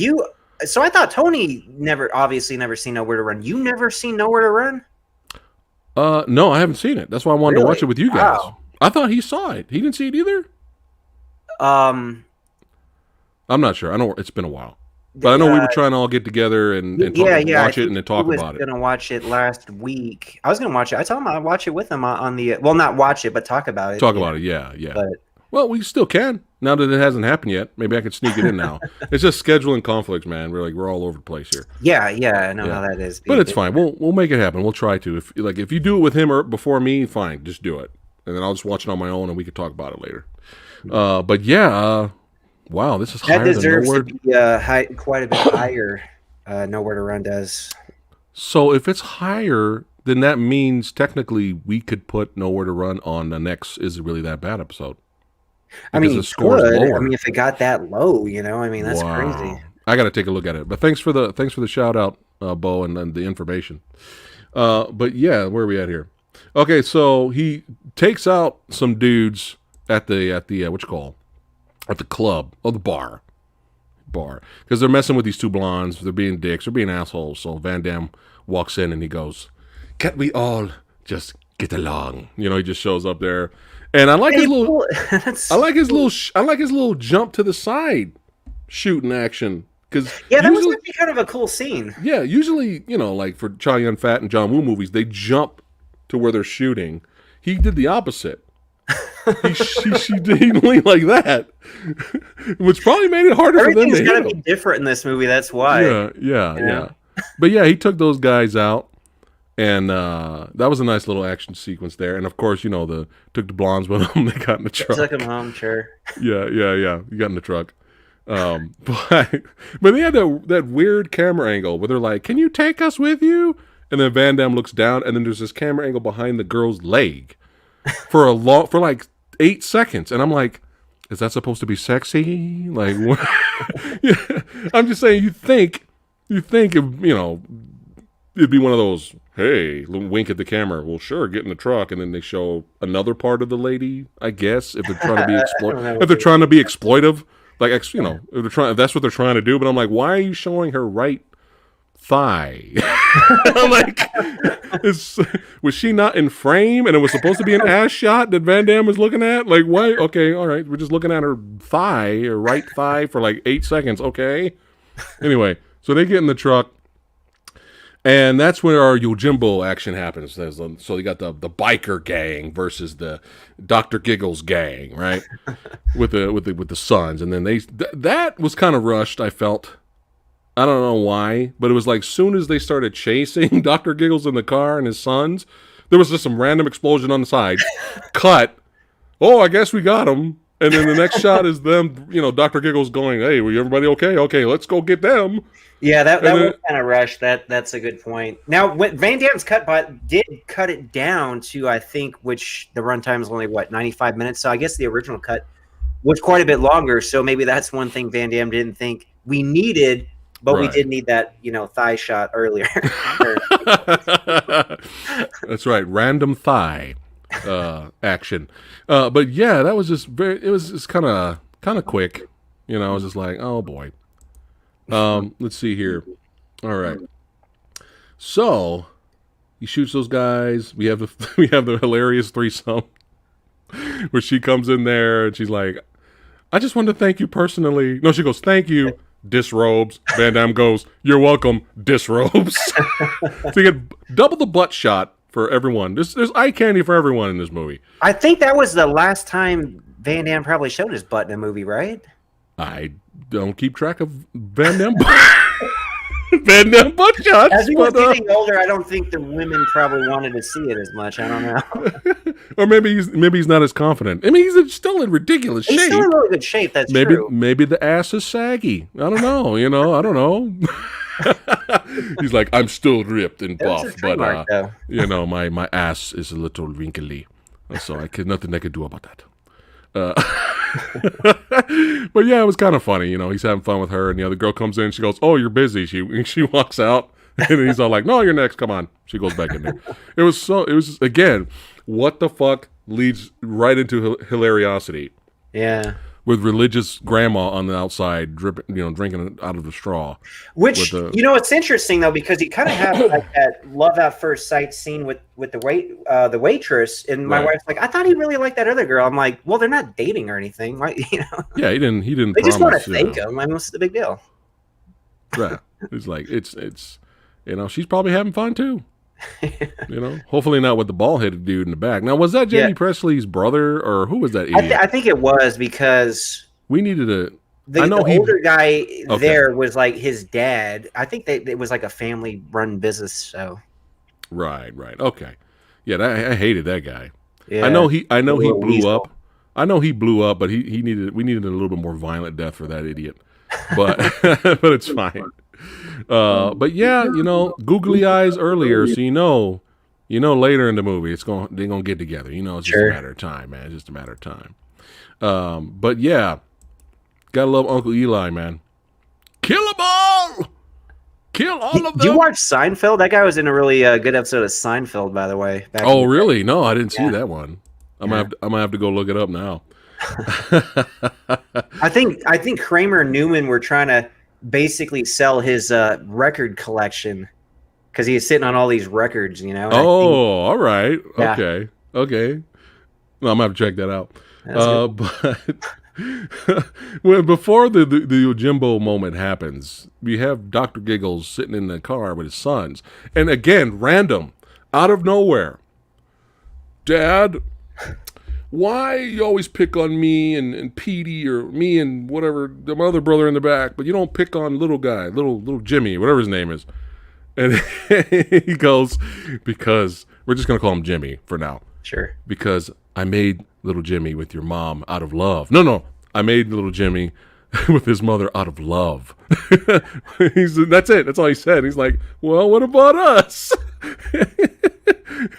So I thought Tony obviously never seen Nowhere to Run. You never seen Nowhere to Run? No, I haven't seen it. That's why I wanted to watch it with you guys. Wow. I thought he saw it. He didn't see it either. I'm not sure. I know it's been a while, but I know we were trying to all get together and watch it and then talk about it. I was going to watch it last week. I was going to watch it. I told him I'd watch it with him on the not watch it, but talk about it. Yeah. But, well, we still can now that it hasn't happened yet. Maybe I could sneak it in now. It's just scheduling conflicts, man. We're all over the place here. Yeah, I know how that is. But it's fine. We'll make it happen. We'll try to. If you do it with him or before me, fine. Just do it, and then I'll just watch it on my own, and we could talk about it later. But yeah, wow, this is that higher deserves than Nowhere. to be quite a bit higher. Nowhere to Run does. So if it's higher, then that means technically we could put Nowhere to Run on the next Is It Really That Bad episode. I mean, the score is lower. I mean, if it got that low, I mean, that's crazy. I got to take a look at it. But thanks for the shout out, Bo, and the information. But yeah, where are we at here? Okay, so he takes out some dudes at the what you call at the club or the bar, because they're messing with these two blondes. They're being dicks. They're being assholes. So Van Damme walks in and he goes, "Can't we all just get along?" You know, he just shows up there, and I like his little, I like his little jump to the side shooting action. Cause yeah, that was actually kind of a cool scene. Yeah, usually, you know, like for Chow Yun-Fat and John Woo movies, they jump to where they're shooting. He did the opposite. He did like that, which probably made it harder for them to hit him. Everything's got to be different in this movie. That's why. Yeah. But yeah, he took those guys out, and that was a nice little action sequence there. And of course, you know, took the blondes with him. They got in the truck. Took him home, sure. Yeah. You got in the truck. But they had that weird camera angle where they're like, "Can you take us with you?" And then Van Damme looks down, and then there's this camera angle behind the girl's leg for like 8 seconds, and I'm like, "Is that supposed to be sexy?" Like, what? Yeah, I'm just saying, you think, if, you know, it'd be one of those, "Hey," wink at the camera. Well, sure, get in the truck, and then they show another part of the lady. I guess if they're trying to be exploitive. Like, you know, if that's what they're trying to do, but I'm like, why are you showing her right thigh? I'm like, was she not in frame and it was supposed to be an ass shot that Van Damme was looking at? Like, why? Okay, all right, we're just looking at her thigh, her right thigh for like 8 seconds. Okay. Anyway, so they get in the truck. And that's where our Yojimbo action happens. So you got the biker gang versus the Dr. Giggles gang, right? with the sons, and then that was kind of rushed. I felt, I don't know why, but it was like soon as they started chasing Dr. Giggles in the car and his sons, there was just some random explosion on the side. Cut. Oh, I guess we got him. And then the next shot is them, you know, Dr. Giggles going, "Hey, everybody okay? Okay, let's go get them." Yeah, that was kind of rushed. That's a good point. Now, Van Damme's cut did cut it down to, I think, which the runtime is only, 95 minutes? So I guess the original cut was quite a bit longer. So maybe that's one thing Van Damme didn't think we needed, but we did need that, you know, thigh shot earlier. That's right, random thigh action. But yeah, that was just it was just kind of quick. You know, I was just like, oh boy. Let's see here. All right. So he shoots those guys. We have the hilarious threesome where she comes in there and she's like, "I just want to thank you personally." No, she goes, "Thank you, disrobes." Van Damme goes, "You're welcome, disrobes." So you get double the butt shot for everyone. There's eye candy for everyone in this movie. I think that was the last time Van Damme probably showed his butt in a movie, right? I don't keep track of Van Damme Van Damme butt shots. As he was getting older, I don't think the women probably wanted to see it as much. I don't know. Or maybe he's not as confident. I mean, he's still in ridiculous shape. He's still in really good shape. That's true. Maybe the ass is saggy. I don't know. You know, I don't know. He's like, "I'm still ripped and buff, but you know, my ass is a little wrinkly, so nothing I could do about that." But yeah, it was kind of funny. You know, he's having fun with her, and the other girl comes in. She goes, "Oh, you're busy." She walks out, and he's all like, "No, you're next. Come on." She goes back in there. It was again, what the fuck leads right into hilariosity. Yeah. With religious grandma on the outside, drinking out of the straw. Which, it's interesting though, because you kind of have like that love at first sight scene with the waitress, and my wife's like, "I thought he really liked that other girl." I'm like, "Well, they're not dating or anything, right?" You know? Yeah, he didn't. They just want to thank him. I mean, what's the big deal? Right. It's like it's she's probably having fun too. Hopefully not with the bald-headed dude in the back. Now, was that Jamie Presley's brother, or who was that idiot? I think it was, because we needed the older guy there was like his dad. I think it was like a family-run business. So right, okay, yeah, I hated that guy. Yeah, I know he blew up. I know he blew up, but we needed a little bit more violent death for that idiot. But but it's fine. But yeah, googly eyes earlier, so later in the movie they're gonna get together. It's just a matter of time, man. It's just a matter of time. But yeah, gotta love Uncle Eli, man. Kill them all. Kill all of them. Did you watch Seinfeld? That guy was in a really good episode of Seinfeld, by the way. Oh, really? No, I didn't see that one. I'm gonna have to go look it up now. I think Kramer and Newman were trying to basically sell his record collection because he was sitting on all these records, you know. And all right. Yeah. Okay. Well, I'm gonna have to check that out. But before the Yojimbo moment happens, we have Dr. Giggles sitting in the car with his sons, and again, random, out of nowhere, Dad, why you always pick on me and Petey, or me and whatever, the other brother in the back, but you don't pick on little guy, little Jimmy, whatever his name is. And he goes, because we're just going to call him Jimmy for now. Sure. Because I made little Jimmy with your mom out of love. No. I made little Jimmy with his mother out of love. That's it. That's all he said. He's like, well, what about us?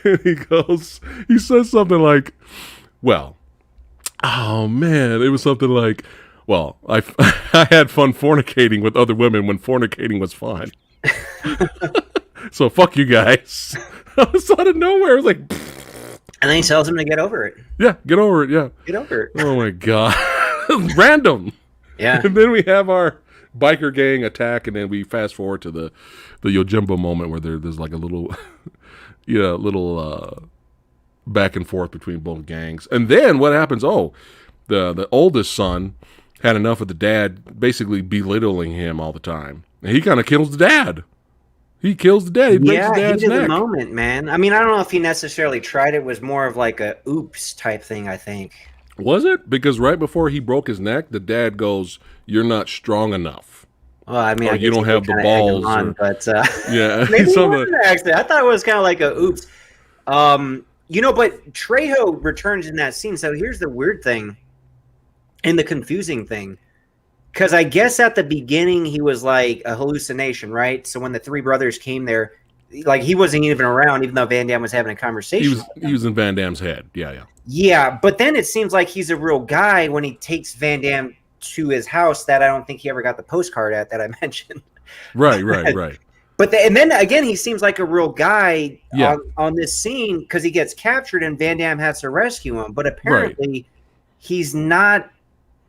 And he says something like, well, oh man, it was something like, well, I had fun fornicating with other women when fornicating was fun. So fuck you guys. I was out of nowhere. I was like, and then he tells him to get over it. Yeah, get over it. Yeah, get over it. Oh my god, random. Yeah. And then we have our biker gang attack, and then we fast forward to the Yojimbo moment where there's like a little, back and forth between both gangs. And then what happens? Oh, the oldest son had enough of the dad basically belittling him all the time, and he kind of kills the dad. He kills the dad. He breaks the dad's he did neck. the moment, man. I mean, I don't know if he necessarily tried it. It was more of like a oops type thing, I think. Was it? Because right before he broke his neck, the dad goes, "You're not strong enough." Well, I mean, you don't have the balls. But yeah, maybe actually, I thought it was kind of like a oops. But Trejo returns in that scene. So here's the weird thing, and the confusing thing. Because I guess at the beginning he was like a hallucination, right? So when the three brothers came there, like he wasn't even around, even though Van Damme was having a conversation. He was in Van Damme's head. Yeah. Yeah, but then it seems like he's a real guy when he takes Van Damme to his house that I don't think he ever got the postcard at that I mentioned. Right. But then again, he seems like a real guy on this scene because he gets captured and Van Damme has to rescue him. But apparently he's not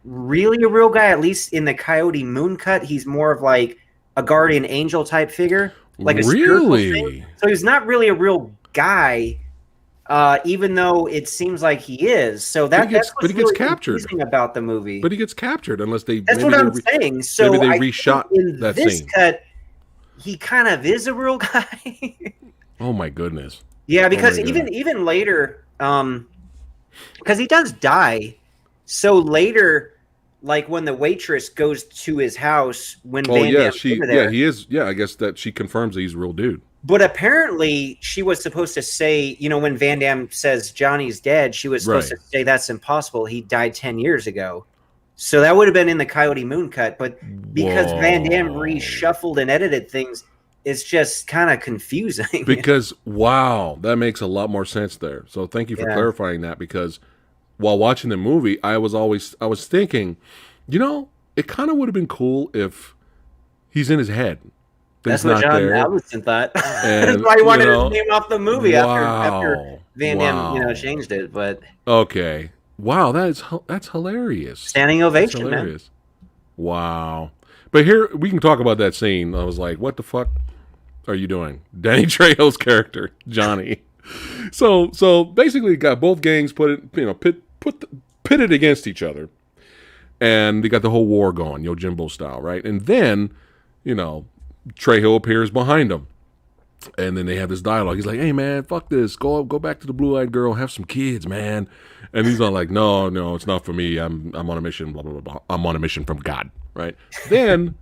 really a real guy, at least in the Coyote Moon cut. He's more of like a guardian angel type figure, like a spiritual thing. So he's not really a real guy, even though it seems like he is. So that's what's really confusing about the movie. But he gets captured unless they. That's what I'm saying. So maybe they reshot in that this scene. Cut, he kind of is a real guy. Oh my goodness. Yeah, because even later, because he does die. So later, like when the waitress goes to his house when Van Damme's over there, he is. Yeah, I guess that she confirms that he's a real dude. But apparently, she was supposed to say, when Van Damme says Johnny's dead, she was supposed to say that's impossible. He died 10 years ago. So that would have been in the Coyote Moon cut. But because Van Damme reshuffled and edited things, it's just kind of confusing. Because, wow, that makes a lot more sense there. So thank you for clarifying that, because while watching the movie, I was thinking, it kind of would have been cool if he's in his head. That's what John Avildsen thought. That's why he wanted his name off the movie after Van Damme, changed it. But okay, wow, that's hilarious. Standing ovation, man. Wow. But here we can talk about that scene. I was like, what the fuck are you doing? Danny Trejo's character, Johnny. So basically, got both gangs pitted against each other, and they got the whole war going, Yojimbo style, right? And then, Trejo appears behind them, and then they have this dialogue. He's like, "Hey man, fuck this. Go back to the blue-eyed girl, have some kids, man." And he's all like, "No, it's not for me. I'm on a mission. Blah blah blah. Blah. I'm on a mission from God." Right? Then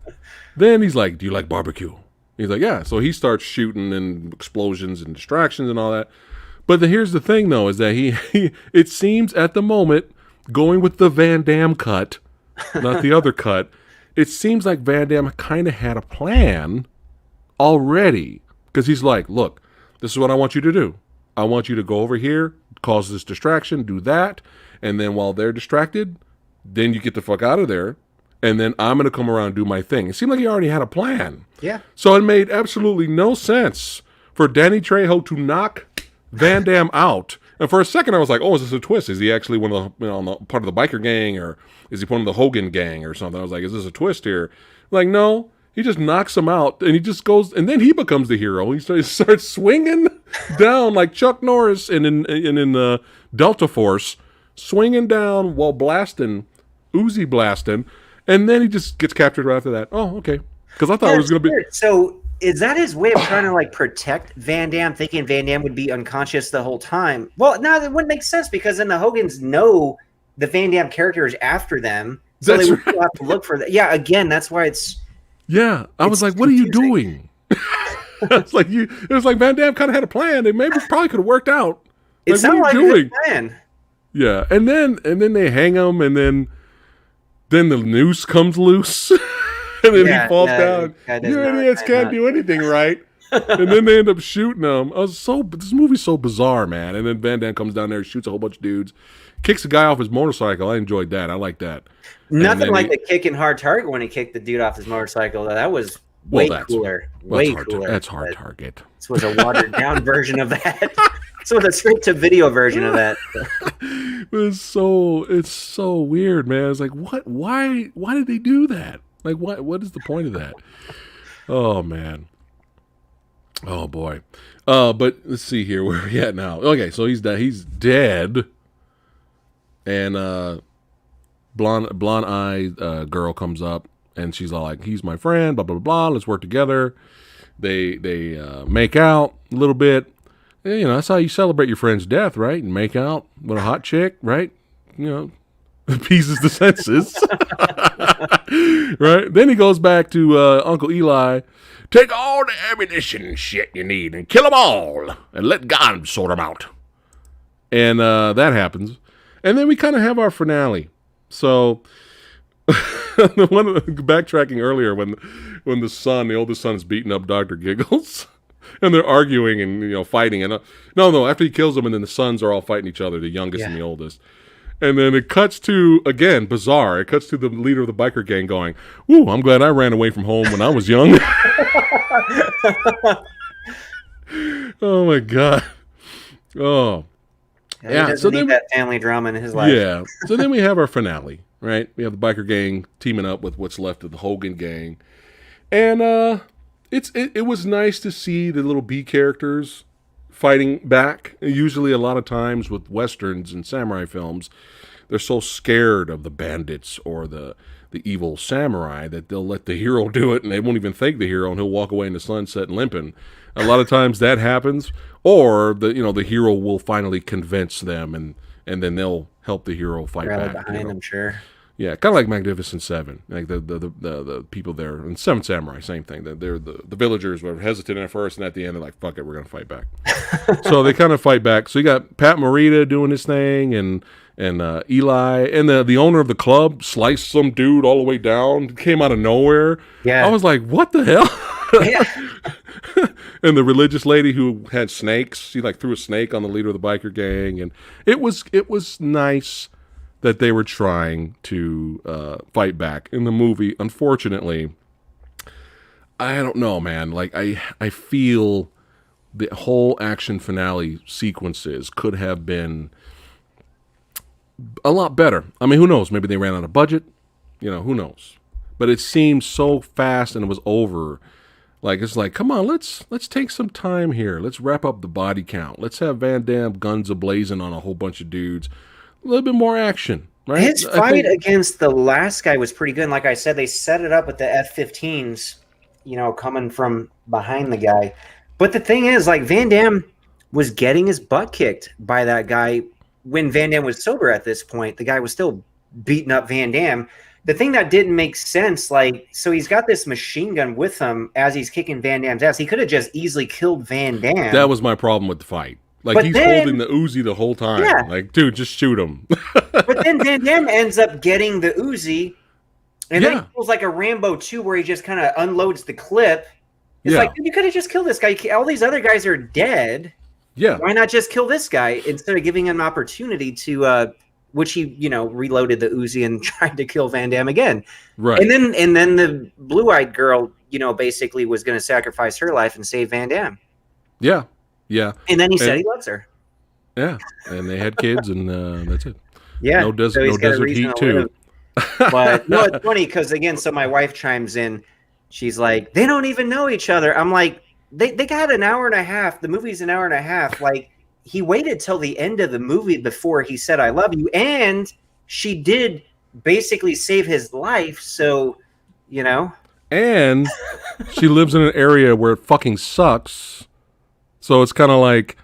he's like, "Do you like barbecue?" He's like, "Yeah." So he starts shooting and explosions and distractions and all that. But here's the thing, though, is that he it seems at the moment, going with the Van Damme cut, not the other cut, it seems like Van Damme kind of had a plan already. Because he's like, look, this is what I want you to do. I want you to go over here, cause this distraction, do that, and then while they're distracted, then you get the fuck out of there, and then I'm going to come around and do my thing. It seemed like he already had a plan. Yeah. So it made absolutely no sense for Danny Trejo to knock Van Damme out And for a second, I was like, "Oh, is this a twist? Is he actually one of the part of the biker gang, or is he one of the Hogan gang or something?" I was like, "Is this a twist here?" Like, no, he just knocks him out, and he just goes, and then he becomes the hero. He starts swinging down like Chuck Norris and in the Delta Force, swinging down while blasting, Uzi blasting, and then he just gets captured right after that. Oh, okay, because I thought it was going to be so. Is that his way of trying to like protect Van Damme, thinking Van Damme would be unconscious the whole time? Well, no, that wouldn't make sense because then the Hogans know the Van Damme character is after them, so they would have to look for that. Yeah, again, that's why it's. Yeah, I was like, "What are you doing?" It's like It was like Van Damme kind of had a plan. They probably could have worked out. It sounded like a good plan. Yeah, and then they hang him, and then the noose comes loose. And then he falls down. You idiots can't do anything right. And then they end up shooting him. This movie's so bizarre, man. And then Van Damme comes down there, shoots a whole bunch of dudes, kicks a guy off his motorcycle. I enjoyed that. I like that. Nothing like the kicking hard target when he kicked the dude off his motorcycle. That was way cooler. Way cooler. That's hard target. This was a watered down version of that. This was a straight to video version of that. It's so weird, man. It's like, what? Why did they do that? Like, what is the point of that? Oh, man. Oh, boy. But let's see here. Where are we at now? Okay, so he's dead. And blonde-eyed girl comes up, and she's all like, he's my friend, blah, blah, blah, let's work together. They make out a little bit. And, that's how you celebrate your friend's death, right? And make out with a hot chick, right? Appeases the senses. Right? Then he goes back to Uncle Eli. Take all the ammunition and shit you need and kill them all and let God sort them out. And that happens. And then we kind of have our finale. So, backtracking earlier when the oldest son is beating up Dr. Giggles. And they're arguing and, fighting. And no, after he kills them, and then the sons are all fighting each other, the youngest and the oldest. And then it cuts to, again, bizarre. It cuts to the leader of the biker gang going, "Ooh, I'm glad I ran away from home when I was young." Oh, my God. Oh. Yeah, he doesn't need that family drama in his life. Yeah. So then we have our finale, right? We have the biker gang teaming up with what's left of the Hogan gang. And it was nice to see the little B characters fighting back. Usually a lot of times with Westerns and samurai films, they're so scared of the bandits or the evil samurai that they'll let the hero do it, and they won't even thank the hero, and he'll walk away in the sunset limping. A lot of times that happens, or the hero will finally convince them, and then they'll help the hero fight Rally back. behind them, sure. Yeah, kind of like Magnificent Seven, like the people there, and Seven Samurai, same thing. They're the villagers were hesitant at first, and at the end they're like, "Fuck it, we're gonna fight back." So they kind of fight back. So you got Pat Morita doing his thing, and Eli, and the owner of the club sliced some dude all the way down, came out of nowhere. Yeah, I was like, "What the hell?" Yeah. And the religious lady who had snakes, she like threw a snake on the leader of the biker gang, and it was nice that they were trying to fight back in the movie. Unfortunately, I don't know, man. Like I feel the whole action finale sequences could have been a lot better. I mean, who knows? Maybe they ran out of budget. Who knows? But it seemed so fast and it was over. Like, it's like, come on, let's take some time here. Let's wrap up the body count. Let's have Van Damme guns a-blazing on a whole bunch of dudes. A little bit more action, right? His fight against the last guy was pretty good. And like I said, they set it up with the F-15s, coming from behind the guy. But the thing is, like, Van Damme was getting his butt kicked by that guy when Van Damme was sober at this point. The guy was still beating up Van Damme. The thing that didn't make sense, like, so he's got this machine gun with him as he's kicking Van Damme's ass. He could have just easily killed Van Damme. That was my problem with the fight. Like, he's holding the Uzi the whole time. Yeah. Like, dude, just shoot him. But then Van Damme ends up getting the Uzi, and then he feels like a Rambo 2 where he just kind of unloads the clip. It's like, dude, you could have just killed this guy. All these other guys are dead. Yeah. Why not just kill this guy instead of giving him an opportunity to which he, reloaded the Uzi and tried to kill Van Damme again. Right. And then the blue-eyed girl, basically was going to sacrifice her life and save Van Damme. Yeah. Yeah. And then he said he loves her. Yeah, and they had kids, and that's it. Yeah, No so he's no got a desert reason heat to live. too. But no, it's funny because again, so my wife chimes in. She's like, they don't even know each other. I'm like, they got an hour and a half. The movie's an hour and a half. Like, he waited till the end of the movie before he said, I love you. And she did basically save his life. So, you know. And she lives in an area where it fucking sucks. So it's kind of like,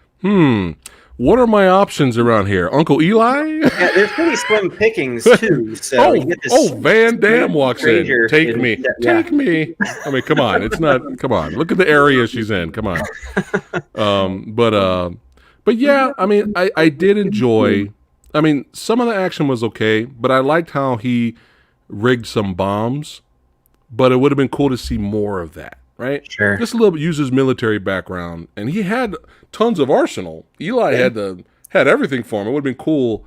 what are my options around here? Uncle Eli? Yeah, there's pretty slim pickings too. So you get this Van Damme walks in. Take me. Yeah. Take me. I mean, come on. It's not, come on. Look at the area she's in. Come on. But yeah, I mean, I did enjoy, I mean, some of the action was okay, but I liked how he rigged some bombs, but it would have been cool to see more of that. Right? Sure. Just a little bit, use his military background. And he had tons of arsenal. Eli had everything for him. It would have been cool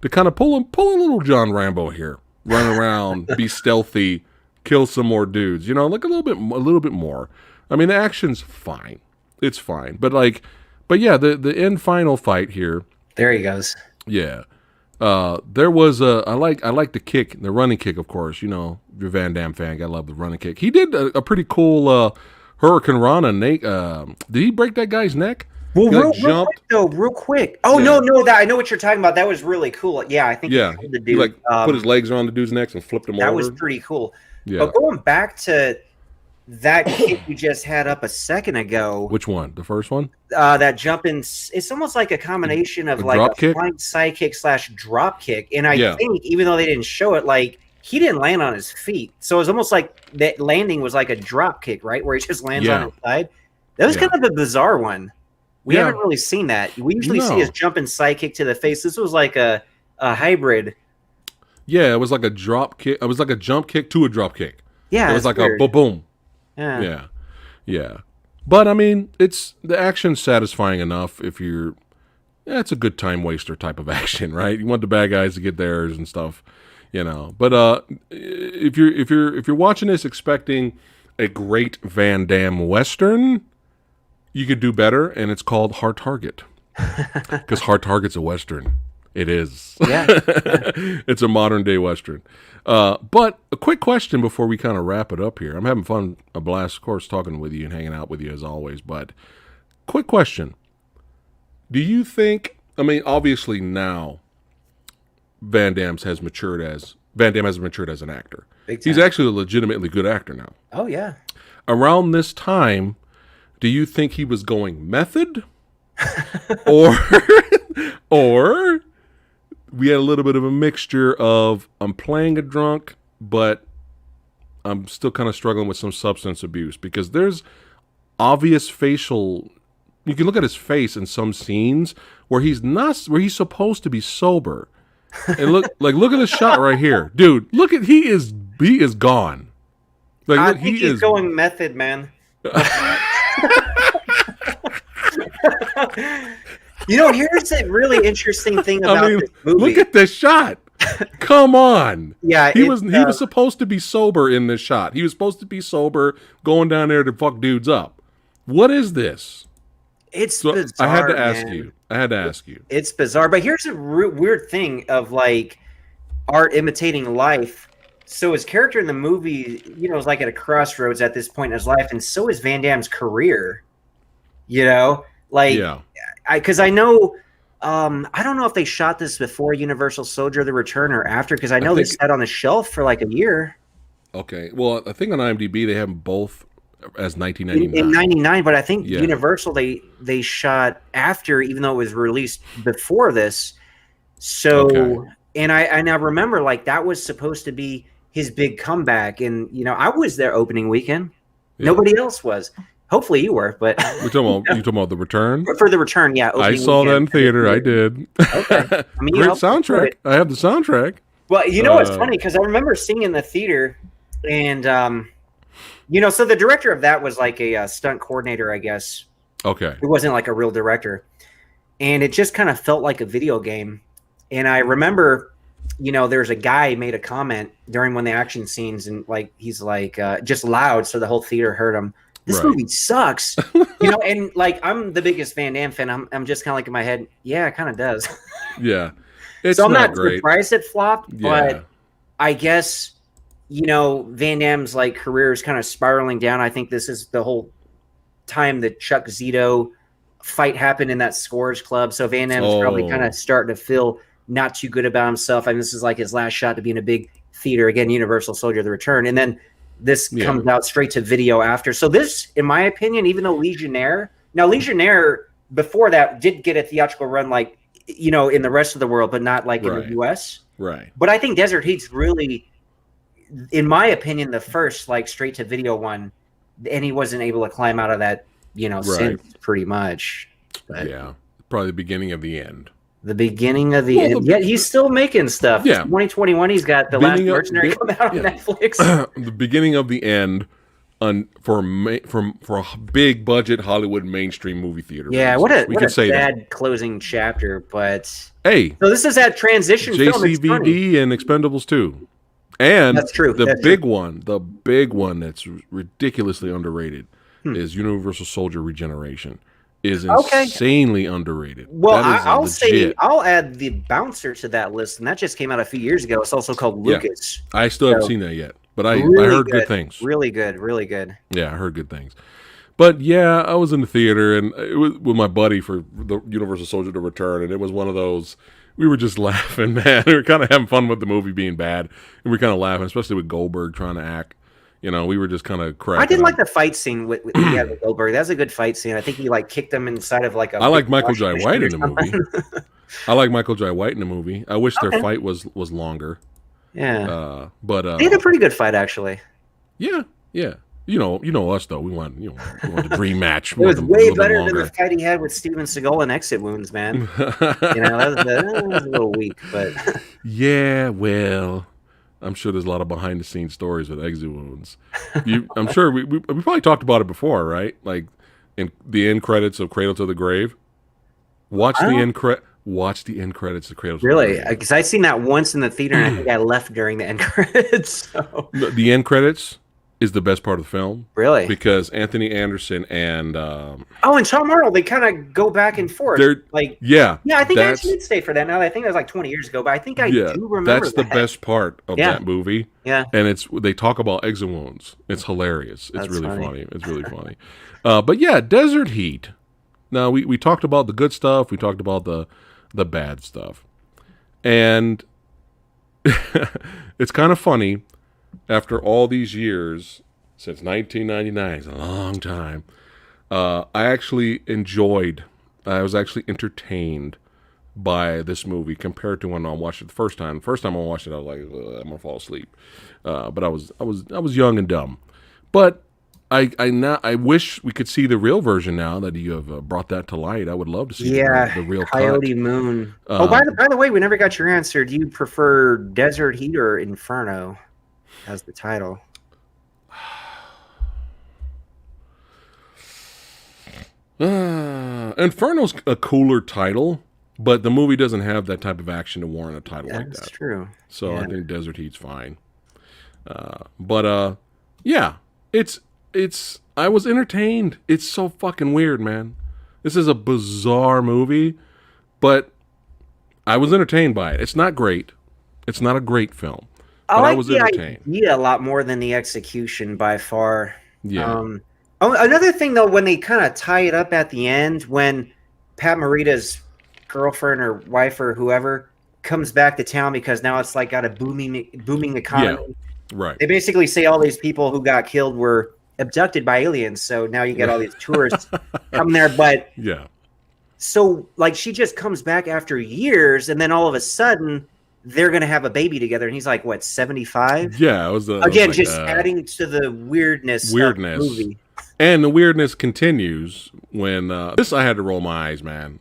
to kind of pull a little John Rambo here. Run around, be stealthy, kill some more dudes. You know, like a little bit more. I mean, the action's fine. It's fine. But yeah, the end final fight here. There he goes. Yeah. There was I like the kick, the running kick, of course. You know, if you're a Van Damme fan, gotta love the running kick. He did a pretty cool Hurricane Rana. Did he break that guy's neck? Well, real quick. Oh Yeah. no, that I know what you're talking about. That was really cool. Yeah, I think Yeah, the dude he like put his legs around the dude's neck and flipped him over. That was pretty cool. Yeah. But going back to that kick you just had up a second ago. Which one? The first one? That jumping. It's almost like a combination of like drop a kick? flying side kick / drop kick. And I think even though they didn't show it, like he didn't land on his feet, so it was almost like that landing was like a drop kick, right, where he just lands on his side. That was kind of a bizarre one. We haven't really seen that. We usually see his jumping side kick to the face. This was like a hybrid. Yeah, it was like a drop kick. It was like a jump kick to a drop kick. Yeah, it was like weird. a boom. Yeah. But I mean, the action's satisfying enough if you're. Yeah, it's a good time waster type of action, right? You want the bad guys to get theirs and stuff, you know. But if you're watching this expecting a great Van Damme Western, you could do better, and it's called Hard Target. Because Hard Target's a Western. It is. Yeah. It's a modern day Western. But a quick question before we kind of wrap it up here. I'm having fun, a blast, of course, talking with you and hanging out with you as always. But quick question. Do you think, I mean, obviously now Van Damme has matured as an actor. He's actually a legitimately good actor now. Oh, yeah. Around this time, do you think he was going method? or we had a little bit of a mixture of I'm playing a drunk, but I'm still kind of struggling with some substance abuse? Because there's obvious facial, you can look at his face in some scenes where he's supposed to be sober. And look at the shot right here. Dude, look at, he is gone. Like, I think he's going method, man. You know, here's a really interesting thing about this movie. Look at this shot. Come on. Yeah, he was supposed to be sober in this shot. He was supposed to be sober, going down there to fuck dudes up. What is this? It's bizarre. I had to ask you. It's bizarre, but here's a weird thing of like art imitating life. So his character in the movie, you know, is like at a crossroads at this point in his life, and so is Van Damme's career. You know, like, because I know, I don't know if they shot this before Universal Soldier: The Return or after, because I know they sat on the shelf for like a year. Okay, well, I think on IMDb they have them both as 1999. In 99, but I think Universal they shot after, even though it was released before this. So, and I remember like that was supposed to be his big comeback, and you know I was there opening weekend. Nobody else was. Hopefully you were, but you talking about The Return? For The Return, yeah. I saw that in theater. I did. Okay, I mean, great soundtrack. I have the soundtrack. Well, you know what's funny, because I remember seeing in the theater, and you know, so the director of that was like a stunt coordinator, I guess. Okay. It wasn't like a real director, and it just kind of felt like a video game. And I remember, you know, there's a guy made a comment during one of the action scenes, and like he's like just loud, so the whole theater heard him. this movie sucks. And like, I'm the biggest Van Damme fan. I'm just kind of like in my head, yeah, it kind of does. Yeah. It's so I'm not great. surprised it flopped, but I guess, Van Damme's like career is kind of spiraling down. I think this is the whole time that Chuck Zito fight happened in that Scores Club. So Van Damme's probably kind of starting to feel not too good about himself. I mean, this is like his last shot to be in a big theater again, Universal Soldier: The Return. And then this comes out straight to video after. So this, in my opinion, even though Legionnaire before that did get a theatrical run, like, in the rest of the world, but not like in the US. Right. But I think Desert Heat's really, in my opinion, the first like straight to video one, and he wasn't able to climb out of that, since pretty much. But yeah. Probably the beginning of the end. The beginning of the end. Yet he's still making stuff. Yeah. 2021, he's got The Last Mercenary coming out on Netflix. The beginning of the end for a big budget Hollywood mainstream movie theater. Yeah, what a sad closing chapter. But hey, so this is that transition film. JCVD and Expendables 2. And that's true. The big one that's ridiculously underrated is Universal Soldier Regeneration. Is insanely underrated. Well, I'll add the Bouncer to that list, and that just came out a few years ago. It's also called Lucas. I still haven't seen that yet, but I heard good things. Really good, really good. Yeah, I heard good things. But yeah, I was in the theater, and it was with my buddy for the Universal Soldier: The Return, and it was one of those. We were just laughing, man. We were kind of having fun with the movie being bad, and we were kind of laughing, especially with Goldberg trying to act. We were just kind of cracking. I did like the fight scene with Goldberg. That's a good fight scene. I think he like kicked him inside of like a. I like Michael Jai White in the movie. I like Michael Jai White in the movie. I wish their fight was longer. Yeah. But they had a pretty good fight actually. Yeah. You know us though. We want the dream match. It was way better than the fight he had with Steven Seagal in Exit Wounds, man. That was a little weak, but. Yeah, well. I'm sure there's a lot of behind the scenes stories with Exit Wounds. I'm sure we probably talked about it before, right? Like in the end credits of Cradle to the Grave. Watch the end credits of Cradle to the Grave. Really? Because I seen that once in the theater, and I think I left during the end credits. So. The end credits is the best part of the film. Really? Because Anthony Anderson and and Tom Arnold, they kind of go back and forth. Yeah, I think I did stay for that. Now I think that was like 20 years ago, but I think I do remember that's the best part of that movie. Yeah, and they talk about Exit Wounds. It's hilarious. It's really funny. It's really funny. But yeah, Desert Heat. Now we talked about the good stuff. We talked about the bad stuff, and it's kind of funny. After all these years, since 1999, it's a long time, I was actually entertained by this movie compared to when I watched it the first time. The first time I watched it, I was like, I'm gonna fall asleep. But I was young and dumb. But I wish we could see the real version now that you have brought that to light. I would love to see the real Coyote cut. Moon. By the way, we never got your answer. Do you prefer Desert Heat or Inferno as the title? Inferno's a cooler title, but the movie doesn't have that type of action to warrant a title like that. That's true. So I think Desert Heat's fine. It's I was entertained. It's so fucking weird, man. This is a bizarre movie, but I was entertained by it. It's not great. It's not a great film. But I was the entertained. idea a lot more than the execution by far. Yeah. Another thing though, when they kind of tie it up at the end, when Pat Morita's girlfriend or wife or whoever comes back to town because now it's like got a booming economy. Yeah. Right. They basically say all these people who got killed were abducted by aliens. So now you get all these tourists come there. But yeah. So like she just comes back after years, and then all of a sudden they're gonna have a baby together, and he's like, what, 75? Yeah, it was adding to the weirdness. Of the movie. And the weirdness continues when this. I had to roll my eyes, man.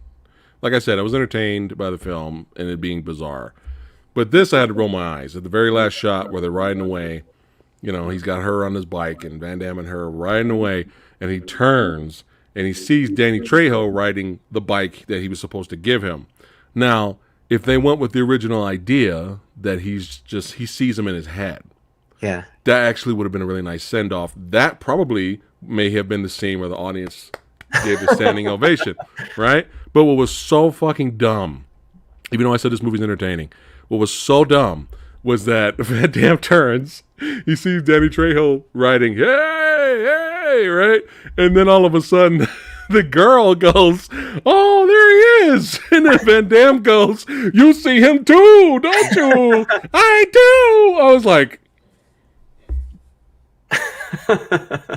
Like I said, I was entertained by the film and it being bizarre, but this I had to roll my eyes at the very last shot where they're riding away. You know, he's got her on his bike and Van Damme and her riding away, and he turns and he sees Danny Trejo riding the bike that he was supposed to give him. Now, if they went with the original idea that he sees him in his head, yeah, that actually would have been a really nice send off. That probably may have been the scene where the audience gave the standing ovation, right? But what was so fucking dumb, even though I said this movie's entertaining, what was so dumb was that Van Damme turns, he sees Danny Trejo writing, hey, hey, right? And then all of a sudden, the girl goes, oh, there he is. And then Van Damme goes, you see him too, don't you? I do. I was like,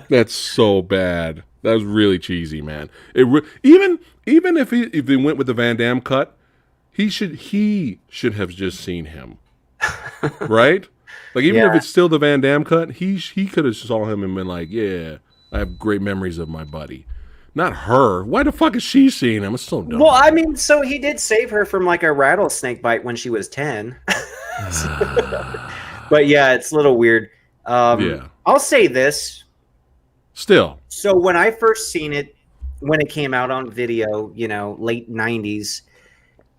that's so bad. That was really cheesy, man. Even if they went with the Van Damme cut, he should have just seen him. Right? Like, even if it's still the Van Damme cut, he could have saw him and been like, yeah, I have great memories of my buddy. Not her. Why the fuck is she seeing him? It's so dumb. Well, I mean, so he did save her from like a rattlesnake bite when she was 10. But yeah, it's a little weird. I'll say this. Still. So when I first seen it, when it came out on video, late 90s,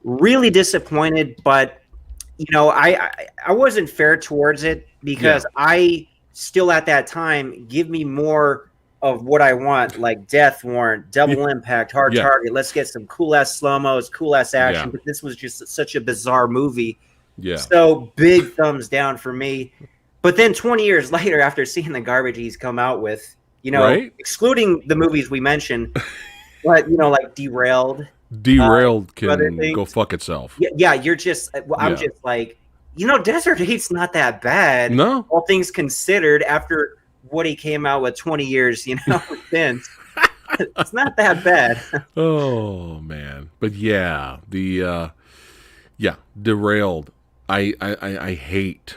really disappointed, but I wasn't fair towards it because I still at that time give me more of what I want, like Death Warrant, Double Impact, Hard Target. Let's get some cool ass slow-mos, cool ass action. But this was just such a bizarre movie. Yeah. So big thumbs down for me. But then 20 years later, after seeing the garbage he's come out with, excluding the movies we mentioned, but like Derailed. Derailed can go fuck itself. Yeah, you're just. I'm just like, Desert Heat's not that bad. No, all things considered, after what he came out with 20 years, since it's not that bad. Oh man, but Derailed. I hate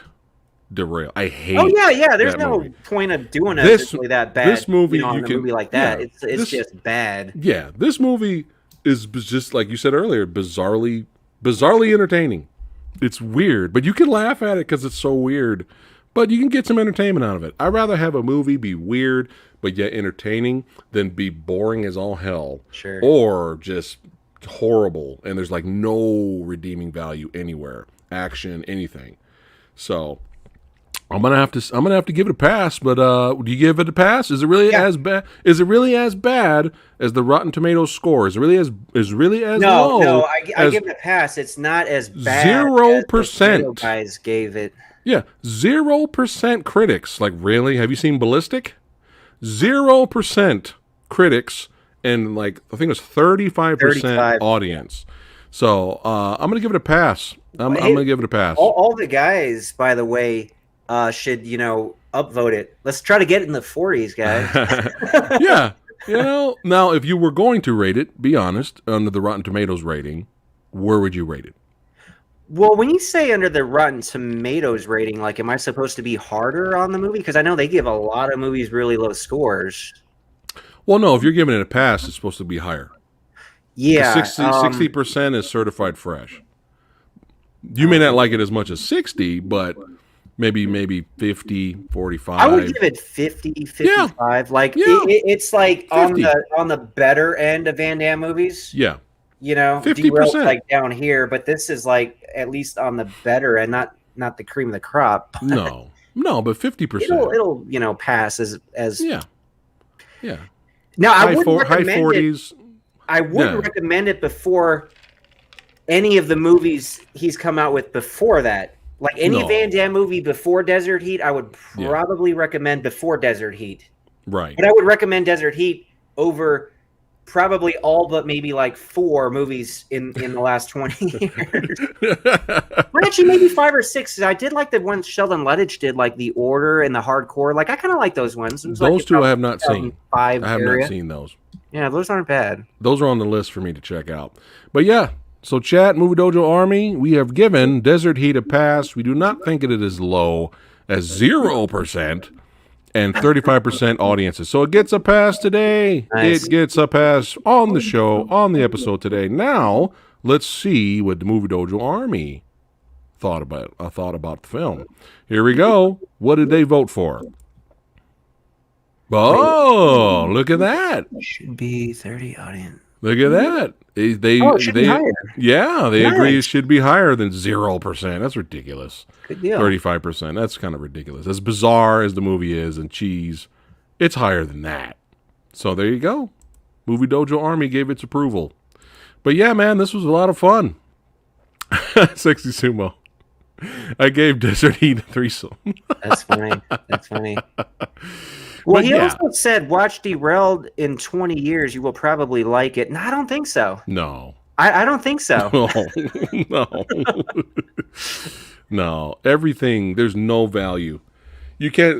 Derail. I hate. Oh yeah. There's no point of doing it really that bad. This movie, a movie like that, it's just bad. Yeah, this movie is just like you said earlier, bizarrely entertaining. It's weird, but you can laugh at it because it's so weird. But you can get some entertainment out of it. I'd rather have a movie be weird but yet entertaining than be boring as all hell, or just horrible and there's like no redeeming value anywhere, action, anything. So I'm gonna have to give it a pass. But do you give it a pass? Is it really as bad? Is it really as bad as the Rotten Tomatoes score? Is it really as low? No, I give it a pass. It's not as bad. 0%. Guys gave it. Yeah, 0% critics. Like, really? Have you seen Ballistic? 0% critics and like I think it was 35% audience. So I'm gonna give it a pass. I'm gonna give it a pass. All the guys, by the way, should upvote it. Let's try to get it in the 40s, guys. Yeah, Now, if you were going to rate it, be honest, under the Rotten Tomatoes rating, where would you rate it? Well, when you say under the Rotten Tomatoes rating, like, am I supposed to be harder on the movie? Because I know they give a lot of movies really low scores. Well, no, if you're giving it a pass, it's supposed to be higher. Yeah. 60% is certified fresh. You may not like it as much as 60, but maybe 50, 45. I would give it 50, 55. Yeah. Like, it's like 50. on the better end of Van Damme movies. Yeah. 50% like down here, but this is like at least on the better end, not the cream of the crop. No, but 50%. It'll pass as yeah. Now high 40s. I would recommend it before any of the movies he's come out with before that. Like any Van Damme movie before Desert Heat, I would probably recommend before Desert Heat. Right. But I would recommend Desert Heat over probably all but maybe like 4 movies in the last 20 years. Or actually maybe 5 or 6. I did like the one Sheldon Lettich did, like The Order and The Hardcore. Like, I kind of like those ones. Those two I have not seen. I have not seen those. Yeah, those aren't bad. Those are on the list for me to check out. But yeah, so chat, Movie Dojo Army, we have given Desert Heat a pass. We do not think it is as low as 0%. And 35% audiences. So it gets a pass today. Nice. It gets a pass on the show, on the episode today. Now, let's see what the Movie Dojo Army thought about the film. Here we go. What did they vote for? Oh, look at that. Should be 30 audience. Look at that. They be higher. Yeah, they agree it should be higher than 0%. That's ridiculous. Good deal. 35%. That's kind of ridiculous. As bizarre as the movie is and cheese, It's higher than that. So there you go. Movie Dojo Army gave its approval. But yeah, man, this was a lot of fun. Sexy Sumo. I gave Desert Heat a threesome. That's funny. That's funny. Well, he also said, watch Derailed in 20 years. You will probably like it. No, I don't think so. No. I don't think so. No. No. Everything, there's no value. You can't,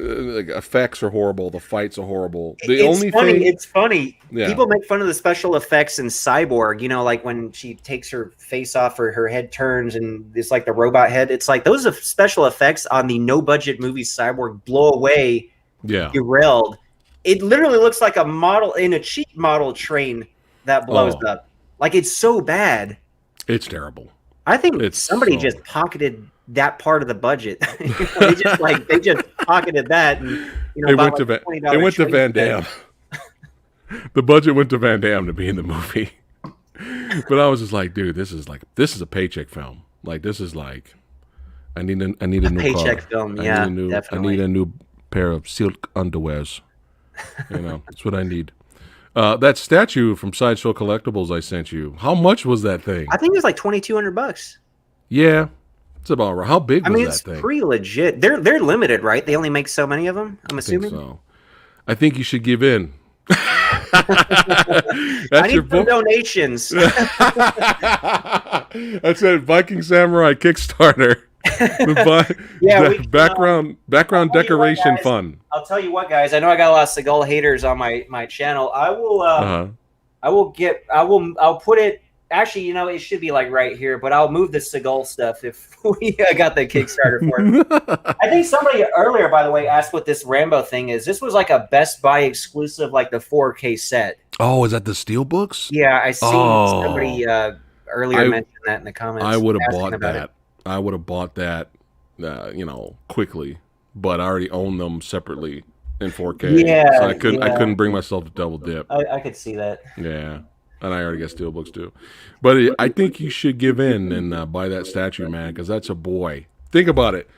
effects are horrible. The fights are horrible. It's funny. Yeah. People make fun of the special effects in Cyborg, you know, like when she takes her face off or her head turns and it's like the robot head. It's like those special effects on the no-budget movie Cyborg blow away Derailed. It literally looks like a model in a cheap model train that blows up. Like, it's so bad. It's terrible. I think somebody just pocketed that part of the budget. they just pocketed that. And, you know, it went to Van Damme. The budget went to Van Damme to be in the movie. But I was just like, dude, this is a paycheck film. Like, this is like, I need a new paycheck car. film. Definitely. I need a new pair of silk underwears. You know, that's what I need. That statue from Sideshow Collectibles I sent you. How much was that thing? I think it was like $2,200. Yeah, it's about right. How big was that thing? I mean, it's pretty legit. They're limited, right? They only make so many of them. I'm assuming. So. I think you should give in. I need some donations. That's a Viking Samurai Kickstarter. Background decoration fun. I'll tell you what, guys. I know I got a lot of Seagull haters on my channel. I will. I'll put it. Actually, you know, it should be like right here, but I'll move the Seagull stuff if we got the Kickstarter for it. I think somebody earlier, by the way, asked what this Rambo thing is. This was like a Best Buy exclusive, like the 4K set. Oh, is that the Steelbooks? Yeah, I seen somebody earlier mention that in the comments. I would have bought that. I would have bought that, quickly, but I already own them separately in 4K. Yeah, so I couldn't bring myself to double dip. I could see that. Yeah, and I already got Steelbooks too. But I think you should give in and buy that statue, man, because that's a boy. Think about it.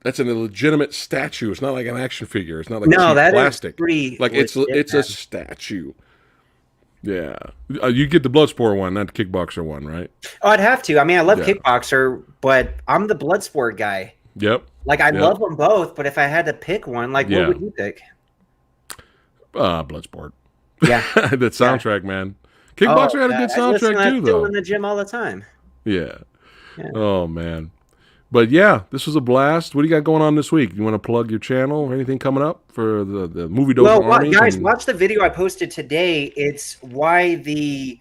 That's a legitimate statue. It's not like an action figure. It's not like plastic. Pretty like it's a statue. Yeah, you get the Bloodsport one, not the Kickboxer one, right? Oh, I'd have to. I mean, I love Kickboxer, but I'm the Bloodsport guy. Yep. Like, I love them both, but if I had to pick one, like, what would you pick? Bloodsport. Yeah. That soundtrack, man. Kickboxer had a good soundtrack too, though. In the gym all the time. Yeah. Oh man. But yeah, this was a blast. What do you got going on this week? You want to plug your channel or anything coming up for the Movie Dojo Army? Guys, watch the video I posted today. It's why the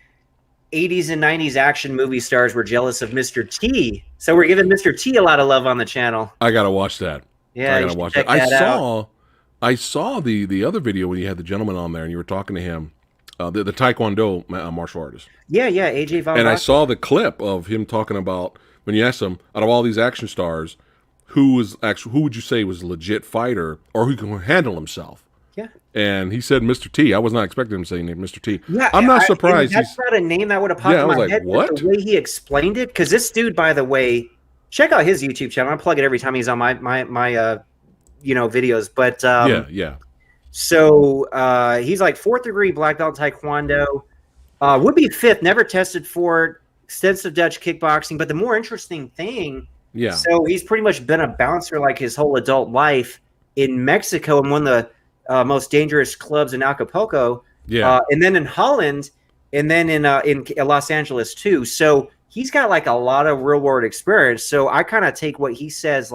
80s and 90s action movie stars were jealous of Mr. T. So we're giving Mr. T a lot of love on the channel. I gotta watch that. Yeah, I gotta watch that. I saw the other video when you had the gentleman on there and you were talking to him, the Taekwondo martial artist. Yeah, AJ Von. And I saw the clip of him talking about when you asked him, out of all these action stars, who would you say was a legit fighter or who can handle himself? Yeah. And he said Mr. T. I was not expecting him to say Mr. T. Yeah, I'm not surprised. That's not a name that would have popped in my head. What? The way he explained it, because this dude, by the way, check out his YouTube channel. I plug it every time he's on my videos. But yeah. So he's like 4th degree black belt Taekwondo. Would be 5th. Never tested for it. Extensive Dutch kickboxing. But the more interesting thing, so he's pretty much been a bouncer like his whole adult life in Mexico and one of the most dangerous clubs in Acapulco. Yeah. And then in Holland, and then in Los Angeles too. So he's got like a lot of real world experience. So I kind of take what he says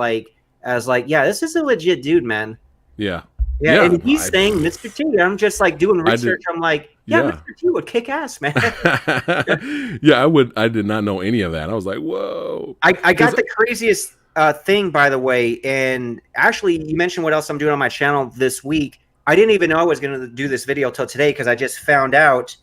as this is a legit dude, man. Yeah. Yeah, and he's saying Mr. T. I'm just like doing research. I'm like, Mr. T would kick ass, man. I did not know any of that. I was like, whoa. I got the craziest thing, by the way. And actually, you mentioned what else I'm doing on my channel this week. I didn't even know I was going to do this video till today because I just found out.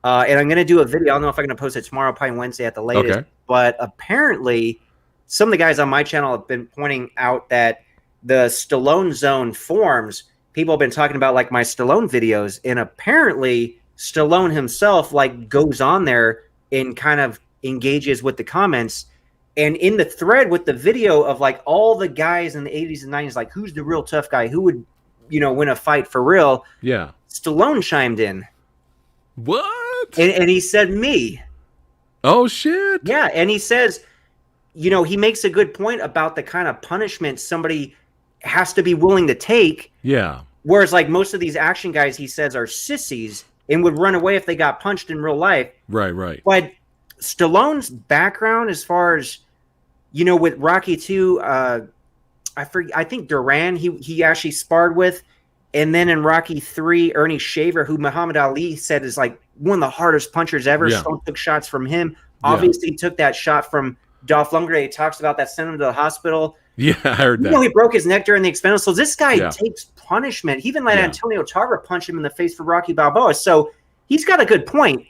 And I'm going to do a video. I don't know if I'm going to post it tomorrow, probably Wednesday at the latest. Okay. But apparently, some of the guys on my channel have been pointing out that the Stallone Zone forums, people have been talking about like my Stallone videos, and apparently Stallone himself like goes on there and kind of engages with the comments. And in the thread with the video of like all the guys in the 80s and 90s, like who's the real tough guy, who would win a fight for real. Yeah. Stallone chimed in. What? And he said me. Oh, shit. Yeah, and he says, he makes a good point about the kind of punishment somebody has to be willing to take. Yeah. Whereas, like, most of these action guys, he says, are sissies and would run away if they got punched in real life. Right. But Stallone's background, as far as, with Rocky 2, I think Duran, he actually sparred with. And then in Rocky 3, Ernie Shaver, who Muhammad Ali said is like one of the hardest punchers ever. Yeah. Stone took shots from him. Obviously, he took that shot from Dolph Lundgren. He talks about that, sent him to the hospital. Yeah, I heard that. He broke his neck during the Expendables. So this guy takes punishment. He even let Antonio Tarver punch him in the face for Rocky Balboa. So he's got a good point.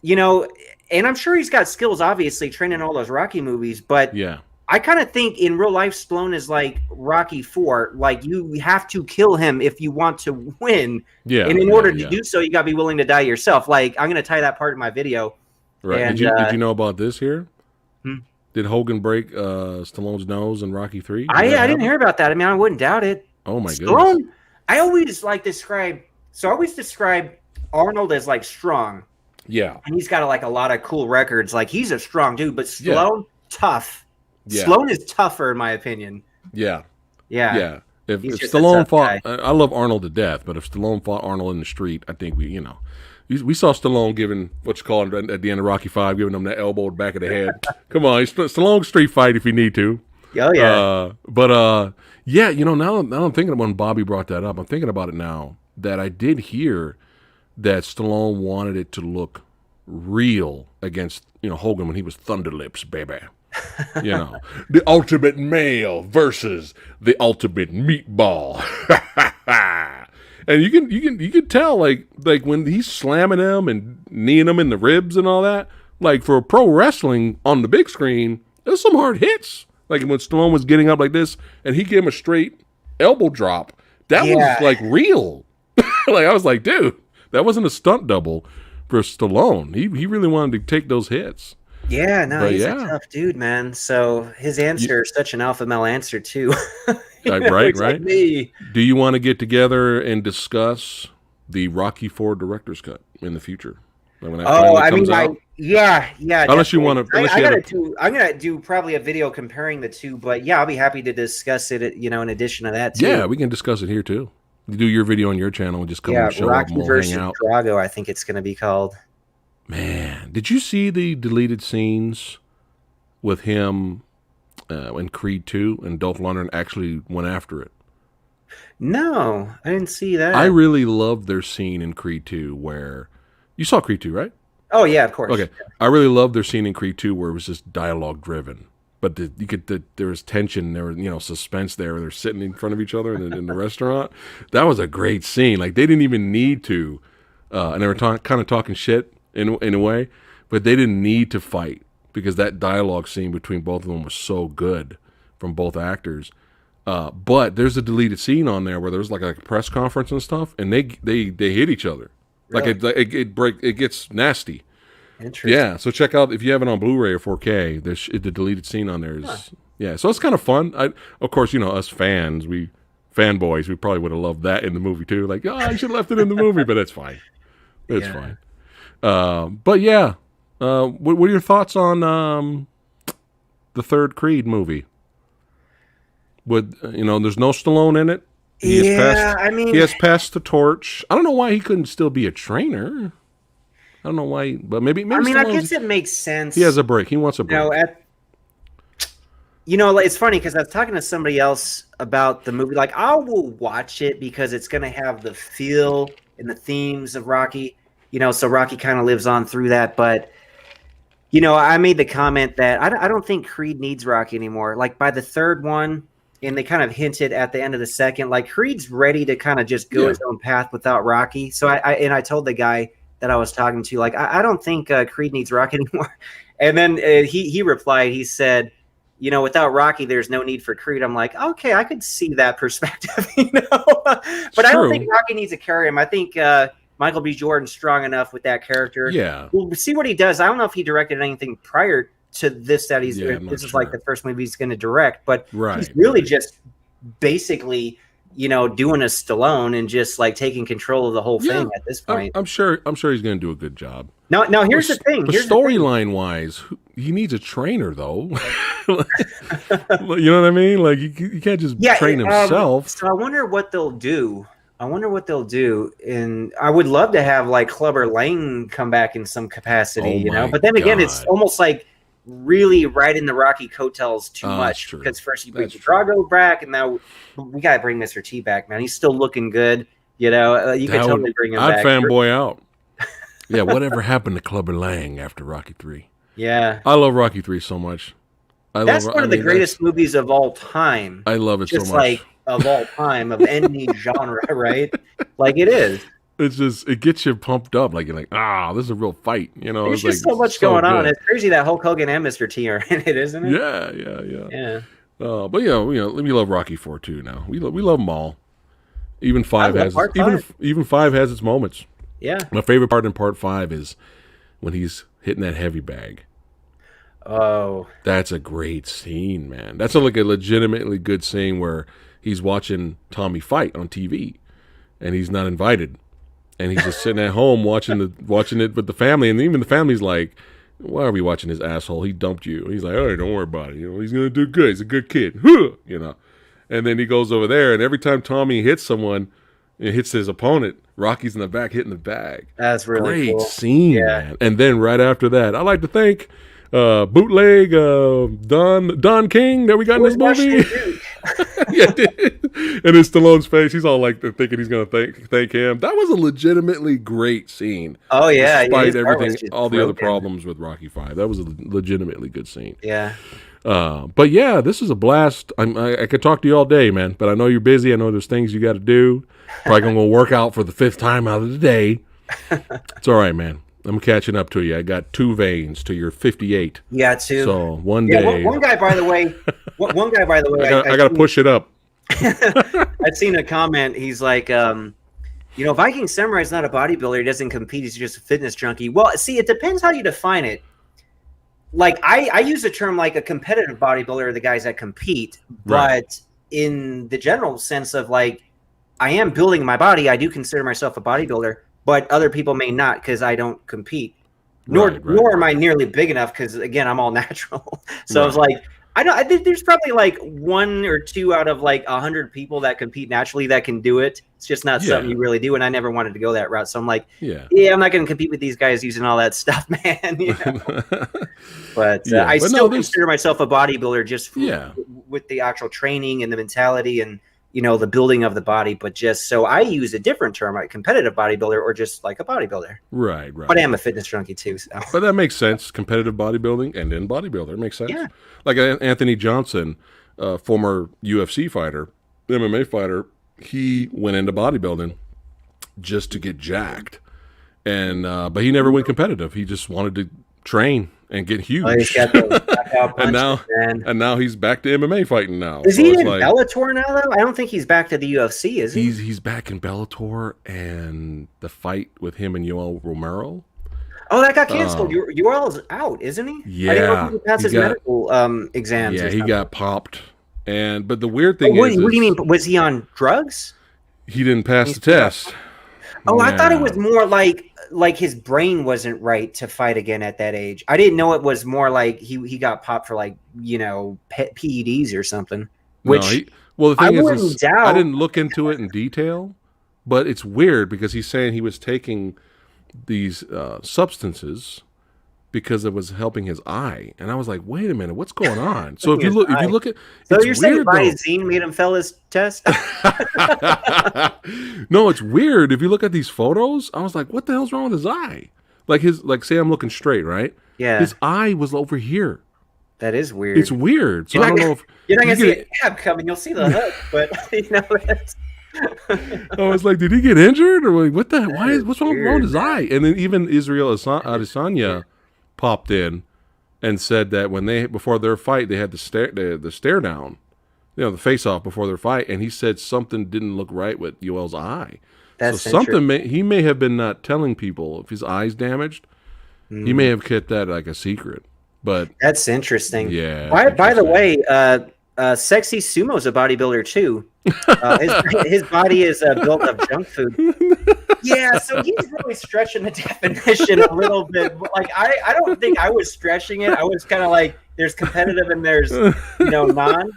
And I'm sure he's got skills, obviously, training all those Rocky movies. But I kind of think in real life, Stallone is like Rocky 4. Like, you have to kill him if you want to win. Yeah. And in order to do so, you got to be willing to die yourself. Like, I'm going to tie that part in my video. Right. And, did you know about this here? Did Hogan break Stallone's nose in Rocky 3? I didn't hear about that. I mean, I wouldn't doubt it. Oh, my Stallone, goodness. I always describe Arnold as, like, strong. Yeah. And he's got, a lot of cool records. Like, he's a strong dude. But Stallone, tough. Yeah. Stallone is tougher, in my opinion. Yeah. Yeah. If Stallone fought, I love Arnold to death, but if Stallone fought Arnold in the street, I think we saw Stallone giving what you call him at the end of Rocky 5, giving him that elbow back of the head. Come on, Stallone street fight if you need to. Oh yeah. Now I'm thinking about when Bobby brought that up. I'm thinking about it now that I did hear that Stallone wanted it to look real against Hogan when he was Thunder Lips, baby. The ultimate male versus the ultimate meatball. And you can tell like when he's slamming him and kneeing him in the ribs and all that, like for pro wrestling on the big screen, there's some hard hits. Like when Stallone was getting up like this and he gave him a straight elbow drop, that was like real. Like I was like, dude, that wasn't a stunt double for Stallone. He really wanted to take those hits. Yeah, no, he's a tough dude, man. So his answer is such an alpha male answer too. Right. Like me. Do you want to get together and discuss the Rocky IV director's cut in the future? Yeah. Unless you want to, I'm gonna do probably a video comparing the two, but yeah, I'll be happy to discuss it. In addition to that, too. Yeah, we can discuss it here too. You do your video on your channel and just come and show up and we'll hang out. Drago, I think it's going to be called. Man, did you see the deleted scenes with him in Creed 2 and Dolph Lundgren actually went after it? No, I didn't see that. I really loved their scene in Creed 2 where you saw Creed 2, right? Oh yeah, of course. Okay, I really loved their scene in Creed 2 where it was just dialogue driven, but there was tension, there was suspense there. They're sitting in front of each other in the restaurant. That was a great scene. Like they didn't even need to, and they were kind of talking shit in a way, but they didn't need to fight because that dialogue scene between both of them was so good from both actors. But there's a deleted scene on there where there's like a press conference and stuff, and they hit each other. Really? Like it gets nasty. Interesting. Yeah, so check out if you have it on Blu-ray or 4K. There's the deleted scene on there is so it's kind of fun. Of course, us fanboys, we probably would have loved that in the movie too. Like, I should have left it in the movie, but it's fine. It's fine. But yeah, what are your thoughts on the third Creed movie? There's no Stallone in it. He has passed the torch. I don't know why he couldn't still be a trainer. I don't know why, but maybe. I guess it makes sense. He has a break. He wants a break. It's funny because I was talking to somebody else about the movie. Like, I will watch it because it's going to have the feel and the themes of Rocky. So Rocky kind of lives on through that. But, I made the comment that I don't think Creed needs Rocky anymore. Like, by the third one, and they kind of hinted at the end of the second, like, Creed's ready to kind of just go his own path without Rocky. So I told the guy that I was talking to, like, I don't think Creed needs Rocky anymore. And then he replied, he said, without Rocky, there's no need for Creed. I'm like, okay, I could see that perspective, but I don't think Rocky needs to carry him. I think Michael B. Jordan's strong enough with that character. Yeah. We'll see what he does. I don't know if he directed anything prior to this that he's this is like the first movie he's going to direct, but he's really just basically doing a Stallone and just like taking control of the whole thing at this point. I'm sure he's going to do a good job. Now here's the thing. But storyline wise, he needs a trainer though. You know what I mean? Like you can't just train himself. So I wonder what they'll do. And I would love to have like Clubber Lang come back in some capacity, But then again, it's almost like really riding the Rocky coattails too much because first you bring Drago back, and now we gotta bring Mr. T back, man. He's still looking good, You can totally bring him back. I'd fanboy out. Yeah, whatever happened to Clubber Lang after Rocky 3? Yeah, I love Rocky 3 so much. That's one of the greatest movies of all time. I love it so much. Just like of all time, of any genre, right? Like it is. It's just, it gets you pumped up. Like you're like, this is a real fight. There's just so much going on. It's crazy that Hulk Hogan and Mr. T are in it, isn't it? Yeah. But we love Rocky 4 too. Now we love them all. Even 5 has even 5 has its moments. Yeah. My favorite part in part 5 is when he's hitting that heavy bag. Oh, that's a great scene, man. That's like a legitimately good scene where he's watching Tommy fight on TV, and he's not invited, and he's just sitting at home watching it with the family, and even the family's like, "Why are we watching this asshole? He dumped you." He's like, "All right, don't worry about it. He's gonna do good. He's a good kid." And then he goes over there, and every time Tommy hits someone, hits his opponent, Rocky's in the back hitting the bag. That's really great scene, man. And then right after that, I like to thank bootleg Don King that we got in this movie. Yeah, and it's Stallone's face. He's all like thinking he's gonna thank him. That was a legitimately great scene. Oh yeah, despite everything, all the other problems with Rocky 5, that was a legitimately good scene. Yeah. But yeah, this is a blast. I could talk to you all day, man. But I know you're busy. I know there's things you got to do. Probably gonna go work out for the 5th time out of the day. It's all right, man. I'm catching up to you. I got 2 veins to your 58. Yeah, 2. So one day. One guy, by the way. I got to push it up. I'd seen a comment. He's like, Viking Samurai's not a bodybuilder. He doesn't compete. He's just a fitness junkie. Well, see, it depends how you define it. Like I use the term like a competitive bodybuilder are the guys that compete, but in the general sense of like, I am building my body. I do consider myself a bodybuilder. But other people may not because I don't compete, nor am I nearly big enough because again I'm all natural. So I was like, I think there's probably like 1 or 2 out of like 100 people that compete naturally that can do it. It's just not something you really do, and I never wanted to go that route. So I'm like, I'm not going to compete with these guys using all that stuff, man. But I still consider myself a bodybuilder just with the actual training and the mentality and. The building of the body, but just so I use a different term, like competitive bodybuilder or just like a bodybuilder. Right. But I am a fitness junkie too. So. But that makes sense. Competitive bodybuilding and then bodybuilder. It makes sense. Yeah. Like Anthony Johnson, former UFC fighter, MMA fighter, he went into bodybuilding just to get jacked. And but he never went competitive. He just wanted to train and get huge. He's got the and now he's back to MMA fighting now. Is he in Bellator now though? I don't think he's back to the UFC, is he? He's back in Bellator, and the fight with him and Yoel Romero. Oh, that got canceled. Yoel's out, isn't he? Yeah. I didn't know if he passed his medical exams. Yeah, he got popped. But the weird thing what do you mean? Was he on drugs? He didn't pass the test. Oh, I thought it was more like his brain wasn't right to fight again at that age. I didn't know it was more like he got popped for like PEDs or something. Which the thing is I didn't look into it in detail, but it's weird because he's saying he was taking these substances because it was helping his eye, and I was like, wait a minute, what's going on? So if you look at, so you're saying Visine made him fail his test? No, it's weird. If you look at these photos, I was like, what the hell's wrong with his eye? Like say I'm looking straight, right? Yeah. His eye was over here. That is weird. It's weird. So I don't know if you're not gonna see a cab coming. You'll see the hook, but that's. I was like, did he get injured or like what the? What's wrong with his eye? And then even Israel Adesanya popped in and said that before their fight they had the stare down, the face off before their fight, and he said something didn't look right with Yoel's eye. That's so something he may have been not telling people if his eye's damaged. He may have kept that like a secret. But that's interesting. Yeah. By the way, Sexy Sumo's a bodybuilder too. His body is built of junk food. Yeah, so he's really stretching the definition a little bit. Like I don't think I was stretching it. I was kind of like there's competitive and there's non.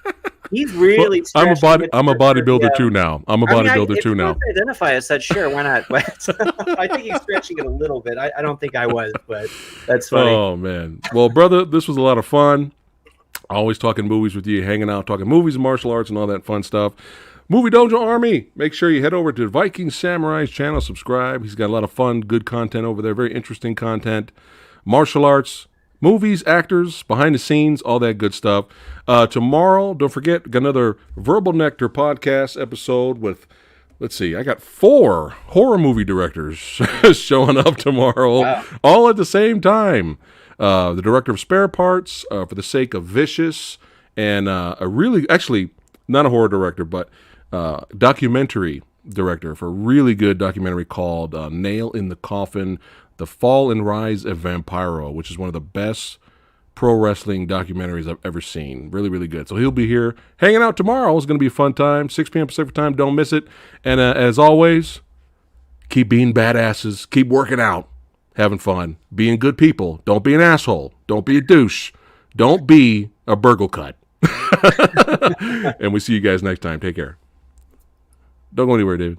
He's really. Well, I'm a bodybuilder too now. I'm a bodybuilder too now. If you identify as such, sure, why not? But I think he's stretching it a little bit. I don't think I was, but that's funny. Oh man, well, brother, this was a lot of fun. Always talking movies with you, hanging out, talking movies and martial arts and all that fun stuff. Movie Dojo Army, make sure you head over to Viking Samurai's channel, subscribe. He's got a lot of fun, good content over there, very interesting content. Martial arts, movies, actors, behind the scenes, all that good stuff. Tomorrow, don't forget, got another Verbal Nectar podcast episode with, let's see, I got 4 horror movie directors showing up tomorrow, wow. All at the same time. The director of Spare Parts, For the Sake of Vicious, and actually, not a horror director, but documentary director for a really good documentary called Nail in the Coffin, The Fall and Rise of Vampiro, which is one of the best pro wrestling documentaries I've ever seen. Really, really good. So he'll be here hanging out tomorrow. It's going to be a fun time, 6 p.m. Pacific time. Don't miss it. And as always, keep being badasses. Keep working out. Having fun, being good people. Don't be an asshole. Don't be a douche. Don't be a burgle cut. And we see you guys next time. Take care. Don't go anywhere, David.